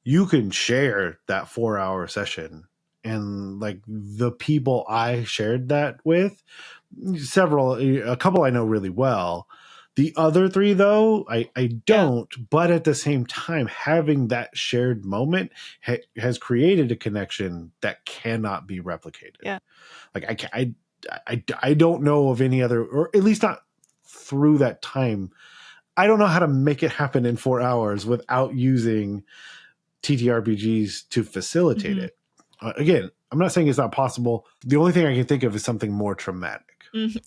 Speaker 2: you can share that 4-hour session, and like the people I shared that with, a couple I know really well. The other 3, though, I don't. Yeah. But at the same time, having that shared moment has created a connection that cannot be replicated.
Speaker 1: Yeah.
Speaker 2: Like I don't know of any other, or at least not through that time. I don't know how to make it happen in 4 hours without using TTRPGs to facilitate it. Again, I'm not saying it's not possible. The only thing I can think of is something more traumatic.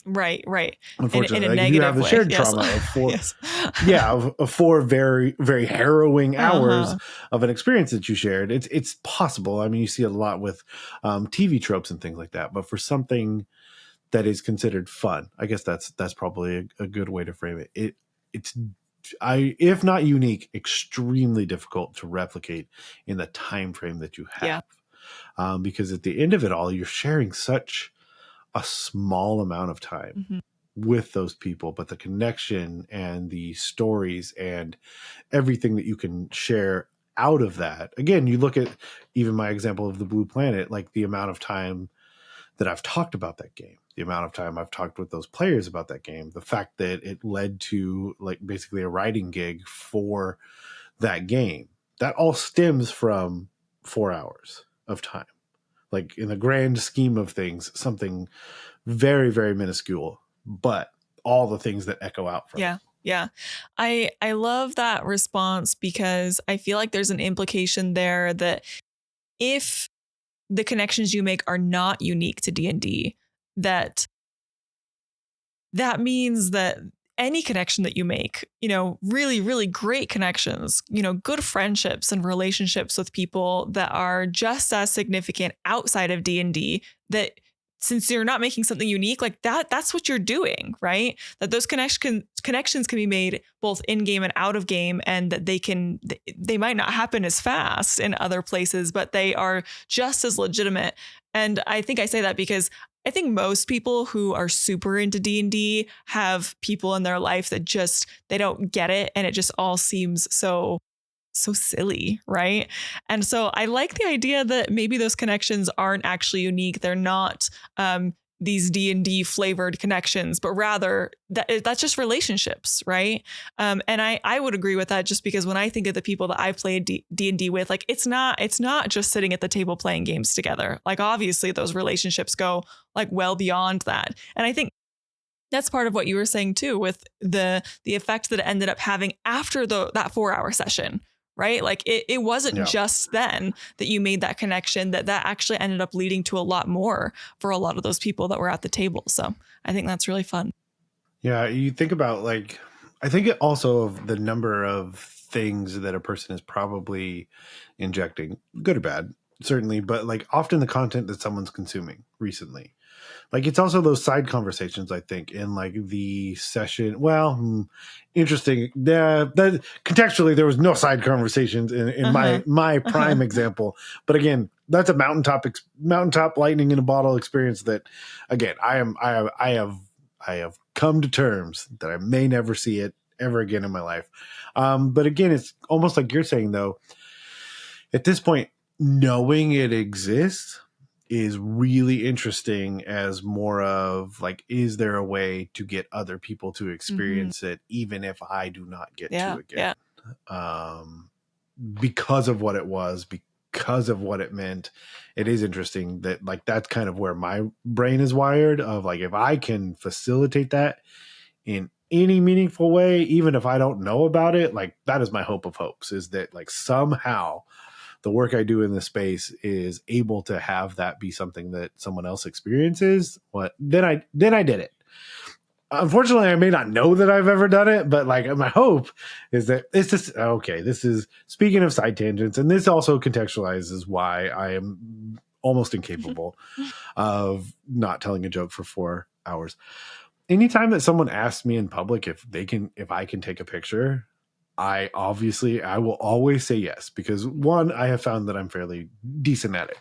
Speaker 1: Right.
Speaker 2: Unfortunately,
Speaker 1: in a
Speaker 2: like,
Speaker 1: negative
Speaker 2: you have the
Speaker 1: way.
Speaker 2: shared trauma of 4, of 4 very, very harrowing hours of an experience that you shared. It's possible. I mean, you see it a lot with TV tropes and things like that. But for something that is considered fun, I guess that's probably a good way to frame it. It's if not unique, extremely difficult to replicate in the time frame that you have. Because at the end of it all, you're sharing such a small amount of time with those people, but the connection and the stories and everything that you can share out of that. Again, you look at even my example of the Blue Planet, like the amount of time that I've talked about that game, the amount of time I've talked with those players about that game, the fact that it led to like basically a writing gig for that game, that all stems from 4 hours of time. Like, in the grand scheme of things, something very, very minuscule, but all the things that echo out from it.
Speaker 1: Yeah. I love that response, because I feel like there's an implication there that if the connections you make are not unique to D&D, that means that any connection that you make, really, really great connections, good friendships and relationships with people that are just as significant outside of D&D, that since you're not making something unique, like that's what you're doing, right? That those connections can be made both in game and out of game, and that they might not happen as fast in other places, but they are just as legitimate. And I think I say that because I think most people who are super into D&D have people in their life that just, they don't get it. And it just all seems so silly, right? And so I like the idea that maybe those connections aren't actually unique. They're not these D&D flavored connections, but rather that's just relationships, right? And I would agree with that, just because when I think of the people that I've played D&D with, like it's not just sitting at the table playing games together. Like obviously those relationships go like well beyond that. And I think that's part of what you were saying too, with the effect that it ended up having after that 4-hour session, right? Like it wasn't just then that you made that connection, that actually ended up leading to a lot more for a lot of those people that were at the table. So I think that's really fun.
Speaker 2: Yeah, you think about like, I think it also of the number of things that a person is probably injecting, good or bad, certainly, but like often the content that someone's consuming recently. Like it's also those side conversations, I think, in like the session. Well, interesting. That contextually, there was no side conversations in my prime example. But again, that's a mountaintop lightning in a bottle experience that, again, I have come to terms that I may never see it ever again in my life. But again, it's almost like you're saying though. At this point, knowing it exists is really interesting as more of like, is there a way to get other people to experience it, even if I do not get to again? Because of what it was, because of what it meant, it is interesting that like, that's kind of where my brain is wired of like, if I can facilitate that in any meaningful way, even if I don't know about it, like that is my hope of hopes, is that like somehow the work I do in this space is able to have that be something that someone else experiences. Then I did it. Unfortunately, I may not know that I've ever done it, but like my hope is that it's just okay. This is speaking of side tangents, and this also contextualizes why I am almost incapable of not telling a joke for 4 hours. Anytime that someone asks me in public if I can take a picture, I will always say yes, because one, I have found that I'm fairly decent at it.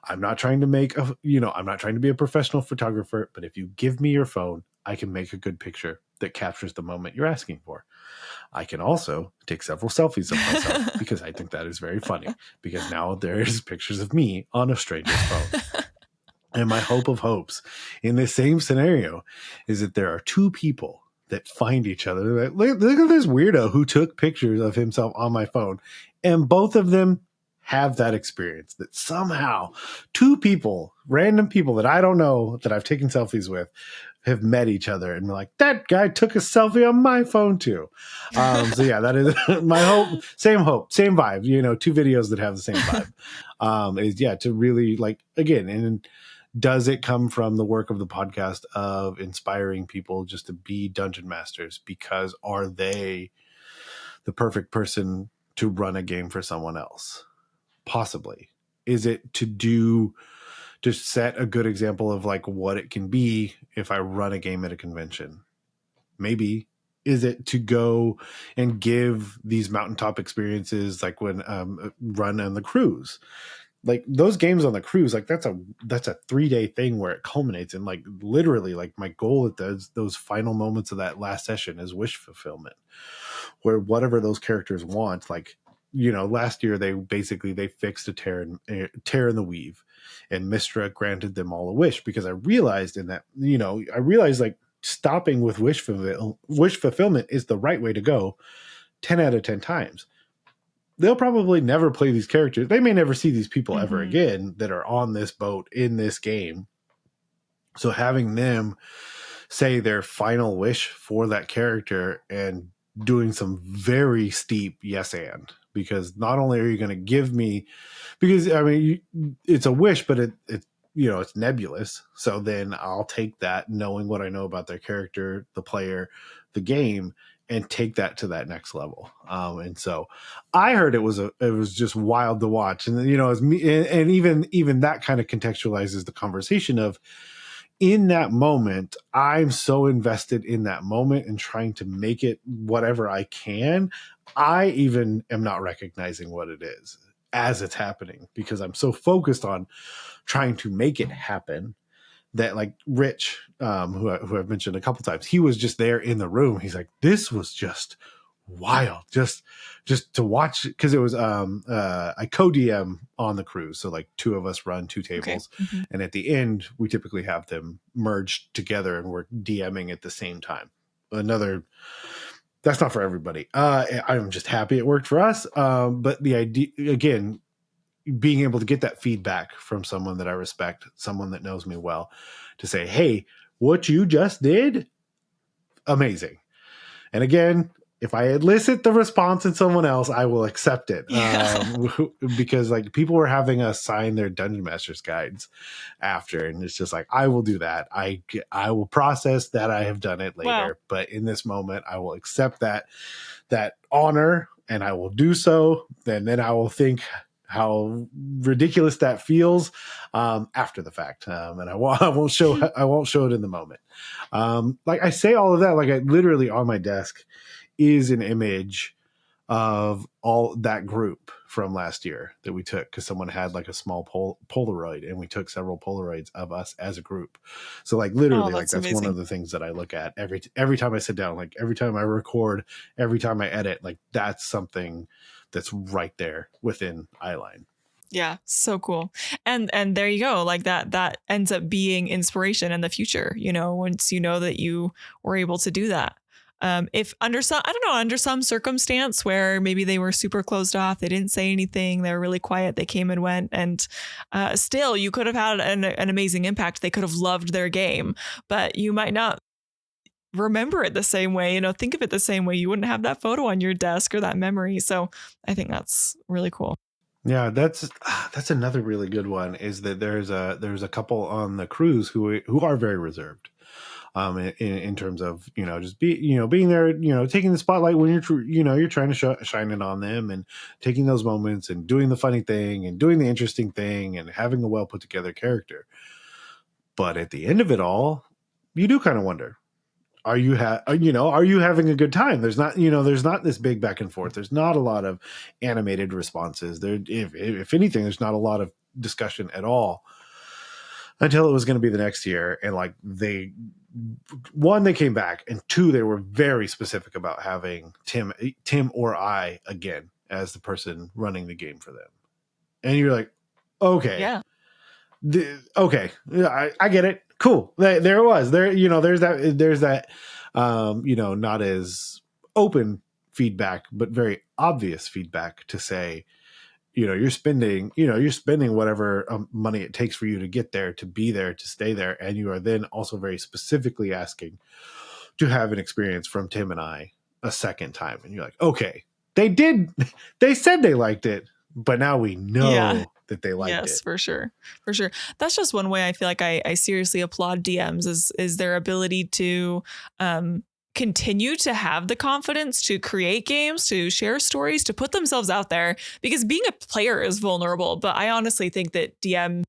Speaker 2: I'm not trying to I'm not trying to be a professional photographer, but if you give me your phone, I can make a good picture that captures the moment you're asking for. I can also take several selfies of myself because I think that is very funny, because now there's pictures of me on a stranger's phone. And my hope of hopes in this same scenario is that there are two people that find each other. Like, look at this weirdo who took pictures of himself on my phone. And both of them have that experience, that somehow two people, random people that I don't know, that I've taken selfies with, have met each other and like, that guy took a selfie on my phone too. So yeah, that is my hope, same vibe, two videos that have the same vibe, to really like, again, and does it come from the work of the podcast of inspiring people just to be dungeon masters? Because are they the perfect person to run a game for someone else? Possibly. Is it to set a good example of like what it can be if I run a game at a convention? Maybe. Is it to go and give these mountaintop experiences like when run on the cruise? Like those games on the cruise, like that's a 3-day thing where it culminates in like literally like my goal at those final moments of that last session is wish fulfillment, where whatever those characters want, like, last year they fixed a tear in the weave, and Mistra granted them all a wish, because I realized like stopping with wish fulfillment is the right way to go 10 out of 10 times. They'll probably never play these characters. They may never see these people ever again that are on this boat in this game. So having them say their final wish for that character and doing some very steep yes and, because not only are you going to give me, because I mean, it's a wish, but it's nebulous. So then I'll take that, knowing what I know about their character, the player, the game, and take that to that next level. And so I heard it was just wild to watch. And as me, and even that kind of contextualizes the conversation of, in that moment, I'm so invested in that moment and trying to make it whatever I can. I even am not recognizing what it is as it's happening, because I'm so focused on trying to make it happen, that like Rich, who I've mentioned a couple times, he was just there in the room. He's like, this was just wild just to watch, because it was I co-DM on the cruise, so like two of us run two tables.
Speaker 1: Okay. Mm-hmm.
Speaker 2: And at the end we typically have them merged together and we're DMing at the same time. That's not for everybody. I'm just happy it worked for us. But the idea, again, being able to get that feedback from someone that I respect, someone that knows me well, to say, hey, what you just did, amazing. And again, if I elicit the response in someone else, I will accept it. Because like people were having us sign their Dungeon Master's guides after, and it's just like, I will do that. I will process that I have done it later.
Speaker 1: Wow.
Speaker 2: But in this moment, I will accept that honor, and I will do so. And then I will think how ridiculous that feels after the fact, and I won't show it in the moment. Like I say all of that, like I literally on my desk is an image of all that group from last year that we took, because someone had like a small Polaroid, and we took several Polaroids of us as a group. So like literally, like that's one of the things that I look at every time I sit down, like every time I record, every time I edit, like that's something that's right there within Eyeline.
Speaker 1: Yeah, so cool. And there you go. Like that ends up being inspiration in the future, once you know that you were able to do that. If under some circumstance where maybe they were super closed off, they didn't say anything, they were really quiet, they came and went, and still you could have had an amazing impact. They could have loved their game, but you might not remember it the same way, think of it the same way. You wouldn't have that photo on your desk or that memory. So I think that's really cool.
Speaker 2: Yeah, that's another really good one, is that there's a couple on the cruise who are very reserved. In terms of, just being there, taking the spotlight when you're trying to shine it on them, and taking those moments and doing the funny thing and doing the interesting thing and having a well put together character. But at the end of it all, you do kind of wonder, are you having a good time? There's not this big back and forth. There's not a lot of animated responses there. If anything, there's not a lot of discussion at all, until it was going to be the next year. And like they came back, and two, they were very specific about having Tim or I again as the person running the game for them. And you're like, okay,
Speaker 1: yeah,
Speaker 2: okay, I get it. Cool. There it was. There's that not as open feedback, but very obvious feedback to say, you're spending whatever money it takes for you to get there, to be there, to stay there. And you are then also very specifically asking to have an experience from Tim and I a second time. And you're like, okay, they said they liked it, but now we know that they liked it.
Speaker 1: Yes, for sure. For sure. That's just one way I feel like I seriously applaud DMs is their ability to continue to have the confidence to create games, to share stories, to put themselves out there, because being a player is vulnerable. But I honestly think that DMing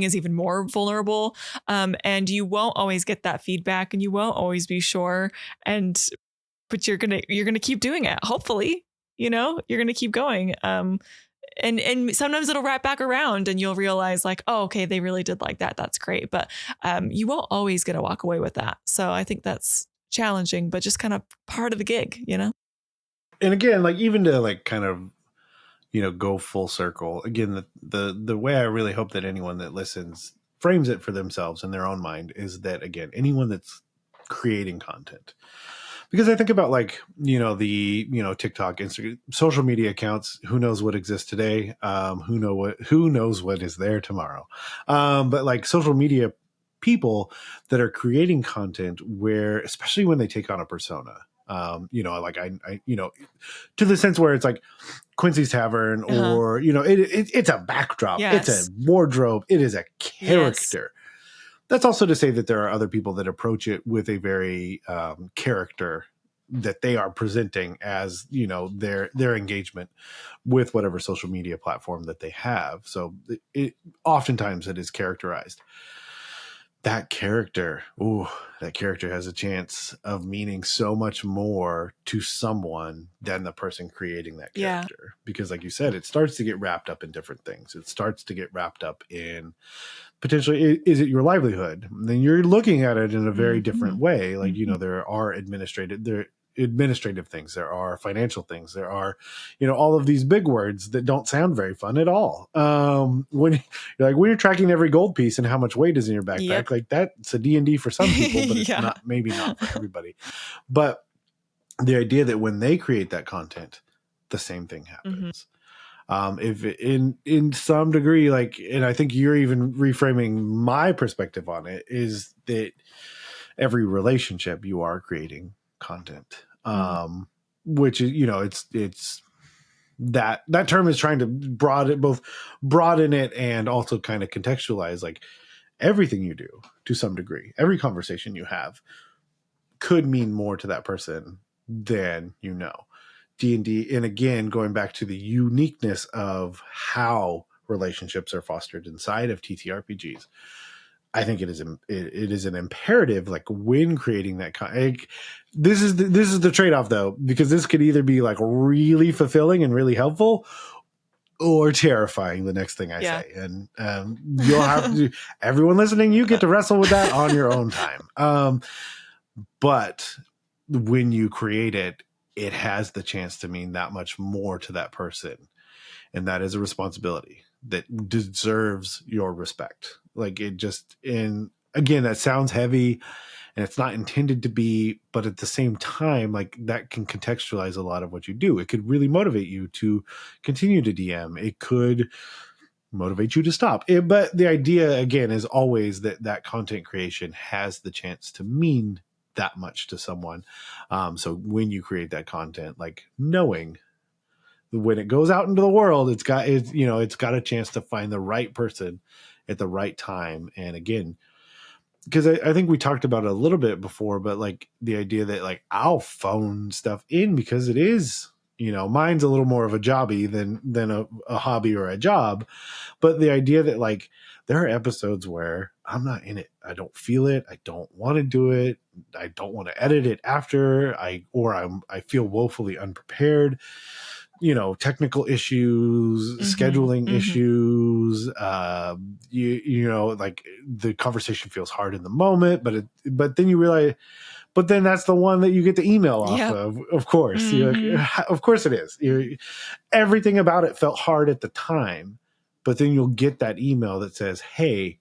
Speaker 1: is even more vulnerable. And you won't always get that feedback, and you won't always be sure. But you're gonna keep doing it. Hopefully, you're gonna keep going. And sometimes it'll wrap back around, and you'll realize like, oh, okay, they really did like that. That's great. But you won't always get to walk away with that. So I think that's challenging, but just kind of part of the gig, And
Speaker 2: again, like even to like kind of, go full circle again, the way I really hope that anyone that listens frames it for themselves in their own mind is that, again, anyone that's creating content, because I think about like, the, TikTok, Instagram, social media accounts, who knows what exists today, who knows what is there tomorrow. But like social media people that are creating content where, especially when they take on a persona, like I to the sense where it's like Quincy's Tavern, or, it's a backdrop,
Speaker 1: yes.
Speaker 2: it's a wardrobe, it is a character. Yes. That's also to say that there are other people that approach it with a very character that they are presenting as, their engagement with whatever social media platform that they have. So oftentimes it is characterized. That character has a chance of meaning so much more to someone than the person creating that character. Yeah. Because like you said, it starts to get wrapped up in different things. It starts to get wrapped up in potentially, is it your livelihood? And then you're looking at it in a very different way. Like, there are administrative things, there are financial things, there are, all of these big words that don't sound very fun at all. When you're tracking every gold piece and how much weight is in your backpack,
Speaker 1: Yep.
Speaker 2: like that's a D&D for some people, but it's
Speaker 1: Yeah.
Speaker 2: maybe not for everybody. But the idea that when they create that content, the same thing happens. If in some degree, and I think you're even reframing my perspective on it, is that every relationship you are creating content, which is, it's that term is trying to broaden it and also kind of contextualize, like, everything you do to some degree, every conversation you have could mean more to that person than D&D. And again, going back to the uniqueness of how relationships are fostered inside of TTRPGs, I think it is an imperative, like, when creating that this is the trade-off, though, because this could either be like really fulfilling and really helpful, or terrifying, the next thing I say. And you'll have to, everyone listening, you get to wrestle with that on your own time. But when you create it, it has the chance to mean that much more to that person. And that is a responsibility that deserves your respect. Like, and again, that sounds heavy and it's not intended to be, but at the same time, like, that can contextualize a lot of what you do. It could really motivate you to continue to DM. It could motivate you to stop. But the idea, again, is always that content creation has the chance to mean that much to someone. So when you create that content, like, knowing when it goes out into the world, it's got a chance to find the right person at the right time. And again, because I think we talked about it a little bit before, but like the idea that, like, I'll phone stuff in because it is, mine's a little more of a jobby than a hobby or a job. But the idea that, like, there are episodes where I'm not in it. I don't feel it. I don't want to do it. I don't want to edit it after I feel woefully unprepared. Technical issues, scheduling issues, like, the conversation feels hard in the moment, but then you realize, but then that's the one that you get the email off of course. You're like, of course it is. Everything about it felt hard at the time, but then you'll get that email that says, hey,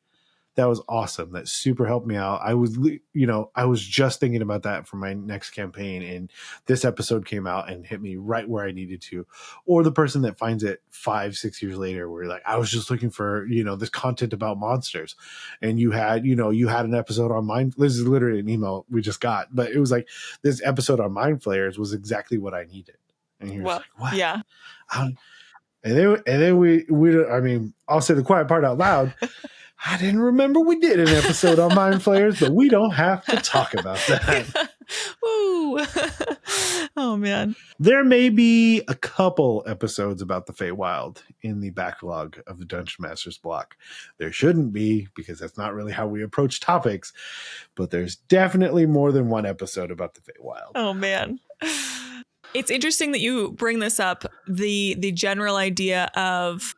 Speaker 2: that was awesome. That super helped me out. I was just thinking about that for my next campaign, and this episode came out and hit me right where I needed to. Or the person that finds it 5-6 years later, where you're like, I was just looking for, this content about monsters, and you had an episode on Mind. This is literally an email we just got, but it was like, this episode on Mind Flayers was exactly what I needed. And you're just like, what?
Speaker 1: Yeah.
Speaker 2: And then we I mean, I'll say the quiet part out loud. I didn't remember we did an episode on Mind Flayers, but we don't have to talk about that.
Speaker 1: Woo! Oh, man.
Speaker 2: There may be a couple episodes about the Feywild in the backlog of the Dungeon Master's block. There shouldn't be, because that's not really how we approach topics, but there's definitely more than one episode about the Feywild.
Speaker 1: Oh, man. It's interesting that you bring this up, the general idea of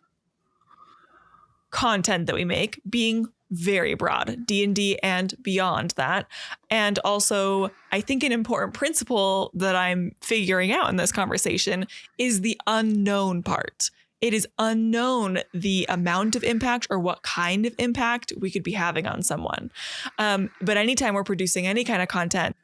Speaker 1: content that we make being very broad, D&D and beyond that. And also, I think an important principle that I'm figuring out in this conversation is the unknown part. It is unknown the amount of impact or what kind of impact we could be having on someone. But anytime we're producing any kind of content,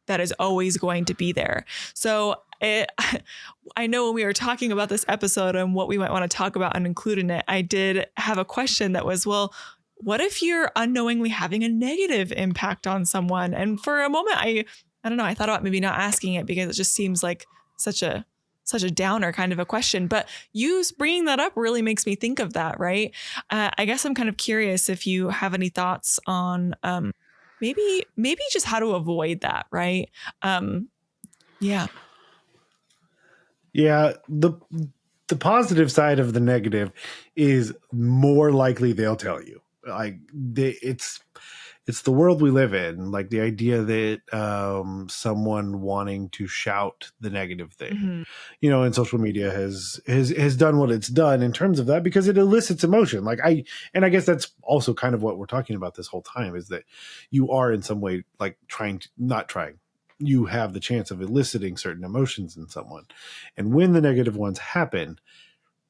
Speaker 1: that is always going to be there. So I know when we were talking about this episode and what we might want to talk about and include in it, I did have a question that was, well, what if you're unknowingly having a negative impact on someone? And for a moment, I don't know, I thought about maybe not asking it because it just seems like such a downer kind of a question. But you bringing that up really makes me think of that, right? I guess I'm kind of curious if you have any thoughts on maybe just how to avoid that, right? Yeah.
Speaker 2: Yeah, the positive side of the negative is more likely they'll tell you. Like, it's the world we live in. Like, the idea that someone wanting to shout the negative thing, and social media has done what it's done in terms of that, because it elicits emotion. Like, I guess that's also kind of what we're talking about this whole time, is that you are in some way, like, you have the chance of eliciting certain emotions in someone. And when the negative ones happen,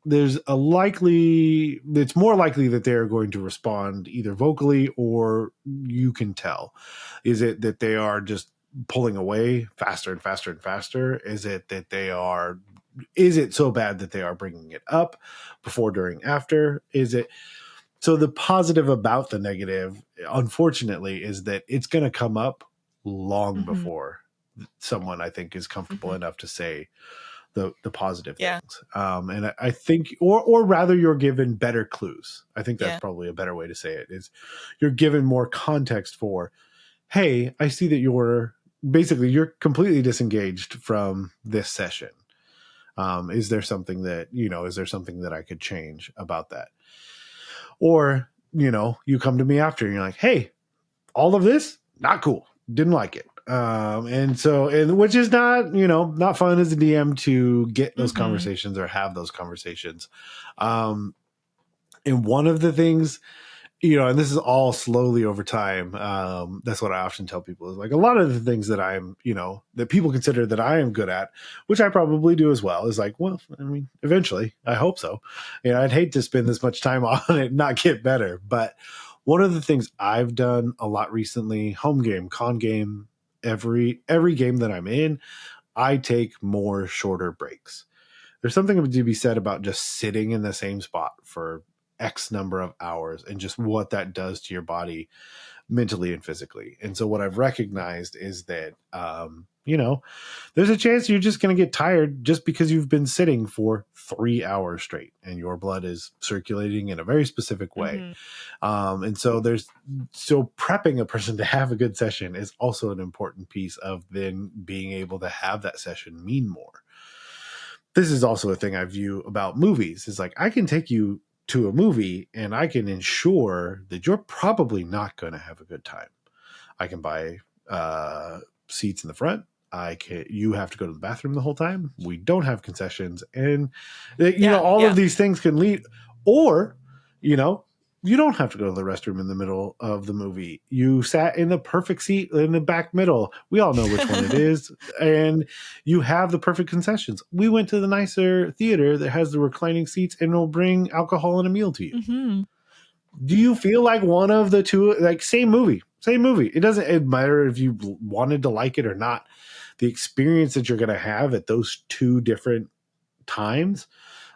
Speaker 2: it's more likely that they're going to respond either vocally, or you can tell. Is it that they are just pulling away faster and faster and faster? Is it so bad that they are bringing it up before, during, after? So the positive about the negative, unfortunately, is that it's going to come up long before someone, I think, is comfortable enough to say the positive things. And I think, or rather, you're given better clues. I think that's probably a better way to say it, is you're given more context for, hey, I see that you're completely disengaged from this session. Is there something that I could change about that? Or, you come to me after and you're like, hey, all of this, not cool. Didn't like it. And which is not fun as a DM to get those conversations or have those conversations. And one of the things, and this is all slowly over time. That's what I often tell people, is like, a lot of the things that I'm, that people consider that I am good at, which I probably do as well, is like, well, I mean, eventually I hope so. I'd hate to spend this much time on it and not get better. But one of the things I've done a lot recently, home game, con game, every game that I'm in, I take more shorter breaks. There's something to be said about just sitting in the same spot for X number of hours and just what that does to your body mentally and physically. And so what I've recognized is that, there's a chance you're just going to get tired just because you've been sitting for 3 hours straight and your blood is circulating in a very specific way. And so prepping a person to have a good session is also an important piece of then being able to have that session mean more. This is also a thing I view about movies, is like, I can take you to a movie and I can ensure that you're probably not going to have a good time. I can buy seats in the front. You have to go to the bathroom the whole time. We don't have concessions, and all of these things can lead, or you don't have to go to the restroom in the middle of the movie. You sat in the perfect seat in the back middle. We all know which one it is. And you have the perfect concessions. We went to the nicer theater that has the reclining seats and will bring alcohol and a meal to you. Do you feel like one of the two, like, same movie? It doesn't matter if you wanted to like it or not. The experience that you're going to have at those two different times,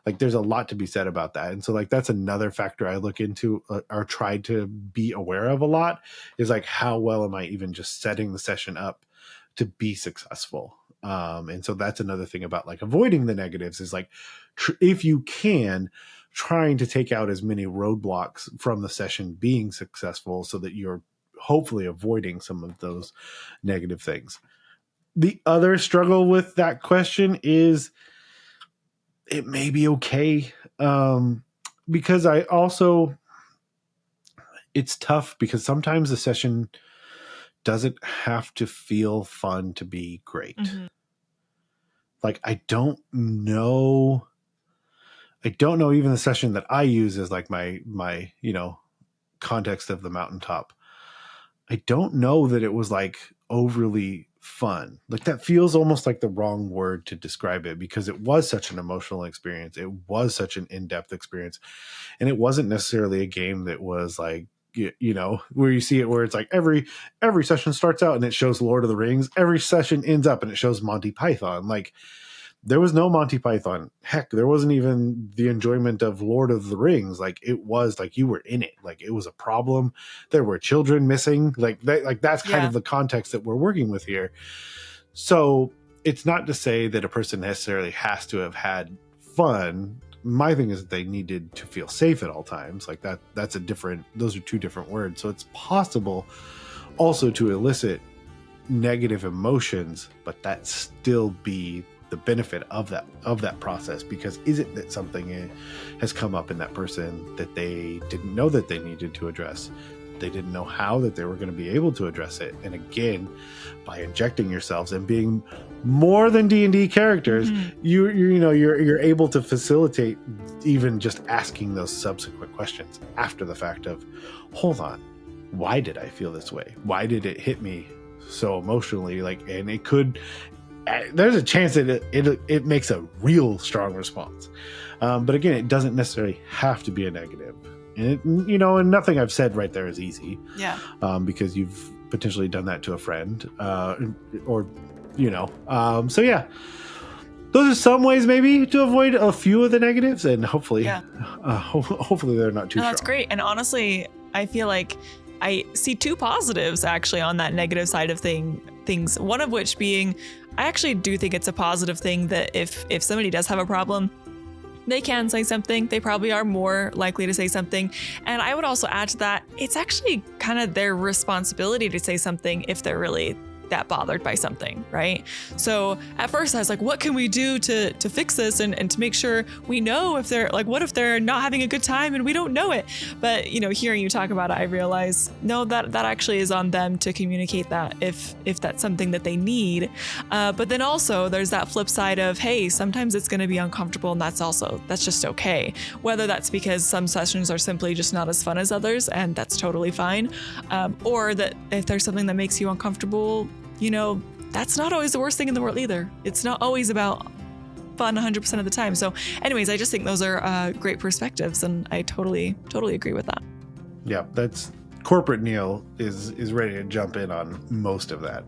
Speaker 2: like, there's a lot to be said about that. And so, like, that's another factor I look into or try to be aware of a lot, is like, how well am I even just setting the session up to be successful? And so that's another thing about, like, avoiding the negatives, is like, if you can, trying to take out as many roadblocks from the session being successful so that you're hopefully avoiding some of those negative things. The other struggle with that question is, it may be okay. Because it's tough, because sometimes the session doesn't have to feel fun to be great. Like, I don't know even the session that I use as like my context of the mountaintop. I don't know that it was like overly fun. Like, that feels almost like the wrong word to describe it, because it was such an emotional experience. It was such an in-depth experience. And it wasn't necessarily a game that was like, where you see it, where it's like every session starts out and it shows Lord of the Rings. Every session ends up and it shows Monty Python. Like, there was no Monty Python. Heck, there wasn't even the enjoyment of Lord of the Rings. Like, it was like you were in it. Like, it was a problem. There were children missing. That's kind of the context that we're working with here. So it's not to say that a person necessarily has to have had fun. My thing is that they needed to feel safe at all times. Like, those are two different words. So it's possible also to elicit negative emotions, but that still be the benefit of that process. Because is it that something has come up in that person that they didn't know that they needed to address? They didn't know how that they were going to be able to address it. And again, by injecting yourselves and being more than D&D characters, you're able to facilitate even just asking those subsequent questions after the fact of, hold on, why did I feel this way? Why did it hit me so emotionally, like, and it could, there's a chance that it makes a real strong response. But again, it doesn't necessarily have to be a negative. And and nothing I've said right there is easy.
Speaker 1: Yeah.
Speaker 2: Because you've potentially done that to a friend, or so yeah. Those are some ways maybe to avoid a few of the negatives, and hopefully, hopefully they're not too strong.
Speaker 1: That's great. And honestly, I feel like I see two positives actually on that negative side of things. One of which being, I actually do think it's a positive thing that if somebody does have a problem, they can say something. They probably are more likely to say something. And I would also add to that, it's actually kind of their responsibility to say something if they're really that bothered by something, right? So at first I was like, what can we do to fix this and to make sure we know if they're like, what if they're not having a good time and we don't know it? But hearing you talk about it, I realize no, that actually is on them to communicate that if that's something that they need. But then also there's that flip side of, hey, sometimes it's going to be uncomfortable, and that's just okay. Whether that's because some sessions are simply just not as fun as others, and that's totally fine, or that if there's something that makes you uncomfortable, that's not always the worst thing in the world either. It's not always about fun 100% of the time. So anyways, I just think those are great perspectives, and I totally agree with that.
Speaker 2: Yeah, that's corporate Neal is ready to jump in on most of that.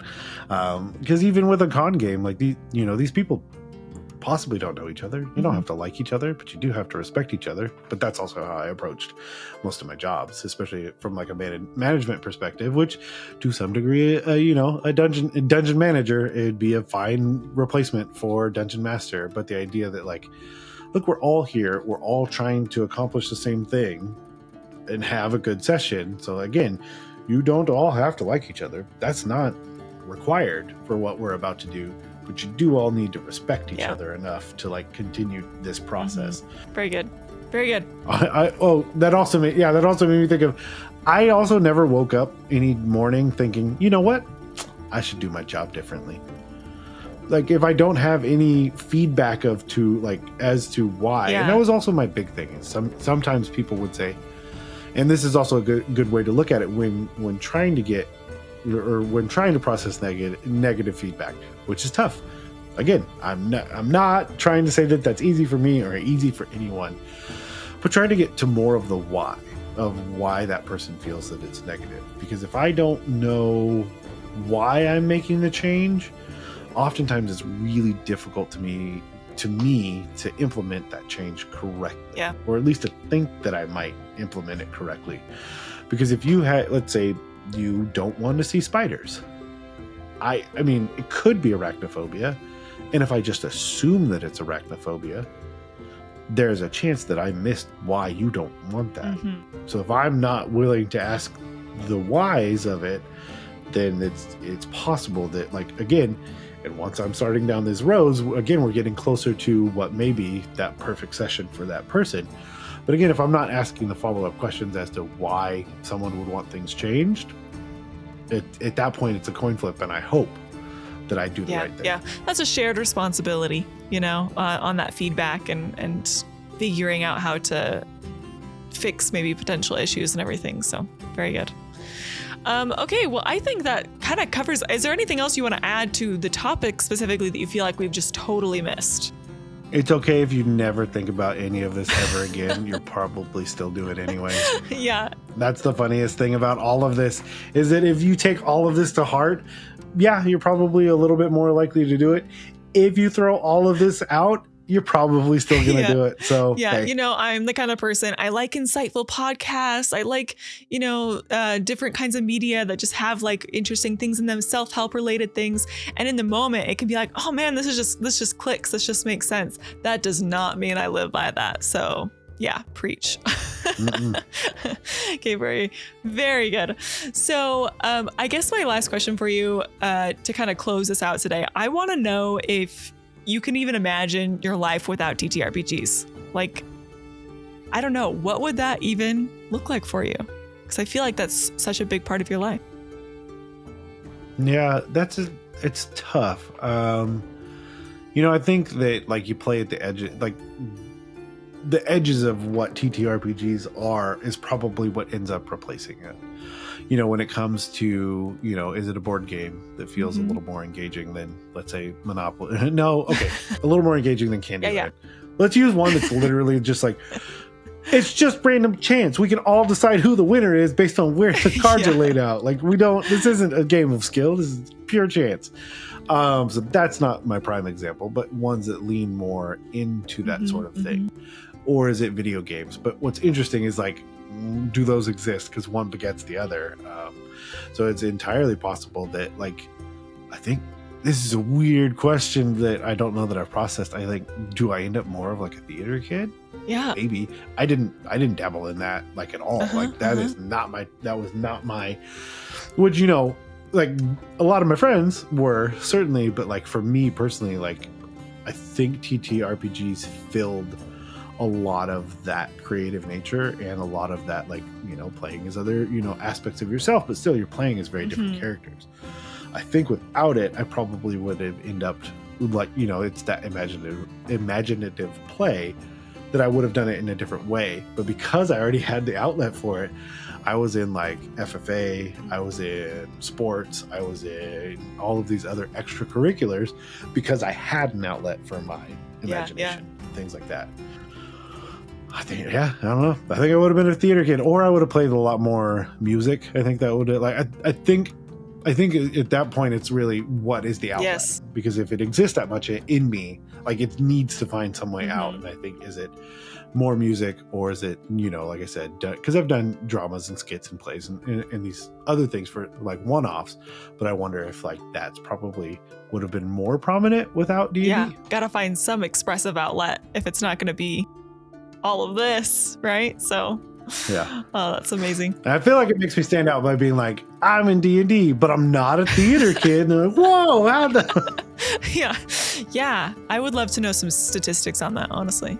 Speaker 2: Because even with a con game, like these people possibly don't know each other. You don't have to like each other, but you do have to respect each other. But that's also how I approached most of my jobs, especially from like a management perspective, which to some degree, a dungeon manager, it'd be a fine replacement for Dungeon Master. But the idea that like, look, we're all here, we're all trying to accomplish the same thing and have a good session. So again, you don't all have to like each other. That's not required for what we're about to do. But you do all need to respect each other enough to like continue this process.
Speaker 1: Very good. Very good.
Speaker 2: That also made me think of, I also never woke up any morning thinking, you know what? I should do my job differently. Like if I don't have any feedback as to why. And that was also my big thing. Is sometimes people would say, and this is also a good way to look at it when trying to get, or when trying to process negative feedback, which is tough. Again, I'm not trying to say that that's easy for me or easy for anyone, but trying to get to more of the why that person feels that it's negative. Because if I don't know why I'm making the change, oftentimes it's really difficult to me to implement that change correctly.
Speaker 1: Yeah.
Speaker 2: Or at least to think that I might implement it correctly. Because if you had, let's say, you don't want to see spiders. I mean, it could be arachnophobia. And if I just assume that it's arachnophobia, there's a chance that I missed why you don't want that. So if I'm not willing to ask the whys of it, then it's possible that, like, again, and once I'm starting down these roads, again, we're getting closer to what may be that perfect session for that person. But again, if I'm not asking the follow-up questions as to why someone would want things changed, at that point, it's a coin flip, and I hope that I do the right thing. Yeah,
Speaker 1: that's a shared responsibility, on that feedback and figuring out how to fix maybe potential issues and everything. So very good. Okay, well, I think that kind of covers. Is there anything else you want to add to the topic specifically that you feel like we've just totally missed?
Speaker 2: It's okay if you never think about any of this ever again. You'll probably still do it anyway.
Speaker 1: Yeah.
Speaker 2: That's the funniest thing about all of this, is that if you take all of this to heart, you're probably a little bit more likely to do it. If you throw all of this out, you're probably still going to do it. So, hey.
Speaker 1: I'm the kind of person, I like insightful podcasts. I like, different kinds of media that just have like interesting things in them, self-help related things. And in the moment, it can be like, oh man, this just clicks. This just makes sense. That does not mean I live by that. So yeah, preach. Okay, very, very good. So I guess my last question for you to kind of close this out today, I want to know if you can even imagine your life without TTRPGs. Like, I don't know, what would that even look like for you? Because I feel like that's such a big part of your life.
Speaker 2: Yeah, it's tough. I think that like you play at the edge, like the edges of what TTRPGs are is probably what ends up replacing it. You know, when it comes to, you know, is it a board game that feels a little more engaging than, let's say, Monopoly? No, okay, a little more engaging than Candyland.
Speaker 1: Yeah.
Speaker 2: Let's use one that's literally just like, it's just random chance. We can all decide who the winner is based on where the cards are laid out. Like, this isn't a game of skill. This is pure chance. So that's not my prime example, but ones that lean more into that sort of thing. Or is it video games? But what's interesting is, like, do those exist? Because one begets the other. So it's entirely possible that, like, I think this is a weird question that I don't know that I've processed. I think, do I end up more of like a theater kid?
Speaker 1: Yeah.
Speaker 2: Maybe. I didn't dabble in that like at all. Like that was not my, which, you know, like a lot of my friends were certainly, but like for me personally, like I think TTRPGs filled a lot of that creative nature and a lot of that, like, you know, playing as other, you know, aspects of yourself, but still you're playing as very different characters. I think without it, I probably would have ended up like, you know, it's that imaginative play that I would have done it in a different way. But because I already had the outlet for it, I was in like FFA, I was in sports, I was in all of these other extracurriculars because I had an outlet for my imagination, things like that. I think, I don't know. I think I would have been a theater kid, or I would have played a lot more music. I think that would have, like, I think at that point it's really what is the outlet?
Speaker 1: Yes.
Speaker 2: Because if it exists that much in me, like it needs to find some way out. And I think, is it more music, or is it, you know, like I said, because I've done dramas and skits and plays and these other things for like one-offs, but I wonder if like that's probably would have been more prominent without D&D.
Speaker 1: Yeah, gotta find some expressive outlet if it's not gonna be all of this, right? So
Speaker 2: yeah.
Speaker 1: Oh, that's amazing.
Speaker 2: And I feel like it makes me stand out by being like, I'm in D&D, but I'm not a theater kid. And they're like, whoa, how the...
Speaker 1: Yeah. I would love to know some statistics on that, honestly.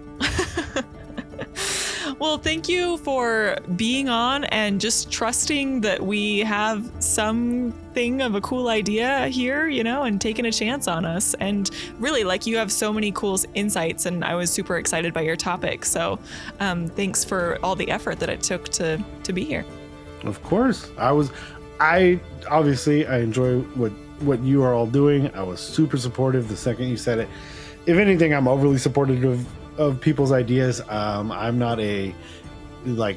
Speaker 1: Well, thank you for being on and just trusting that we have something of a cool idea here, you know, and taking a chance on us. And really, like, you have so many cool insights, and I was super excited by your topic. So thanks for all the effort that it took to be here.
Speaker 2: Of course. I obviously enjoy what you are all doing. I was super supportive the second you said it. If anything, I'm overly supportive of people's ideas. I'm not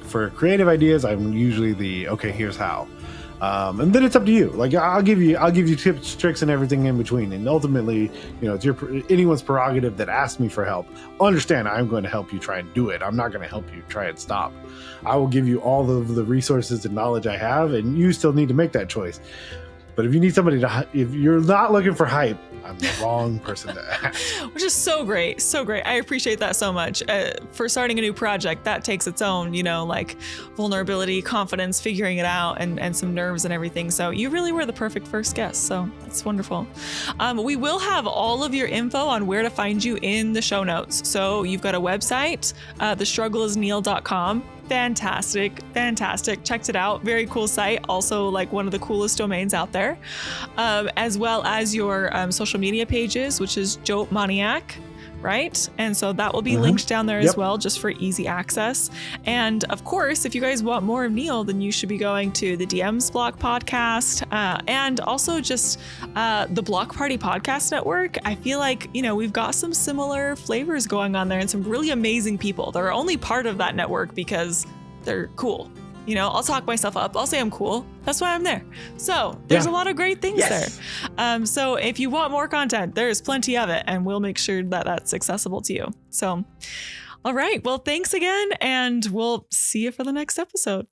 Speaker 2: for creative ideas, I'm usually okay, here's how. And then it's up to you. Like, I'll give you tips, tricks, and everything in between. And ultimately, you know, it's anyone's prerogative that asks me for help. Understand, I'm going to help you try and do it. I'm not going to help you try and stop. I will give you all of the resources and knowledge I have, and you still need to make that choice. But if you need somebody if you're not looking for hype, I'm the wrong person to ask.
Speaker 1: Which is so great. So great. I appreciate that so much. For starting a new project, that takes its own, you know, like vulnerability, confidence, figuring it out, and some nerves and everything. So you really were the perfect first guest. So it's wonderful. We will have all of your info on where to find you in the show notes. So you've got a website, thestruggleisneal.com. Fantastic. Checked it out. Very cool site. Also, like, one of the coolest domains out there. As well as your social media pages, which is Joe Maniac, right? And so that will be linked down there as well, just for easy access. And of course, if you guys want more of Neal, then you should be going to the DM's Block podcast, and also just the Block Party Podcast Network. I feel like, you know, we've got some similar flavors going on there and some really amazing people. They're only part of that network because they're cool. You know, I'll talk myself up. I'll say I'm cool. That's why I'm there. So there's a lot of great things there. So if you want more content, there's plenty of it, and we'll make sure that that's accessible to you. So, all right. Well, thanks again, and we'll see you for the next episode.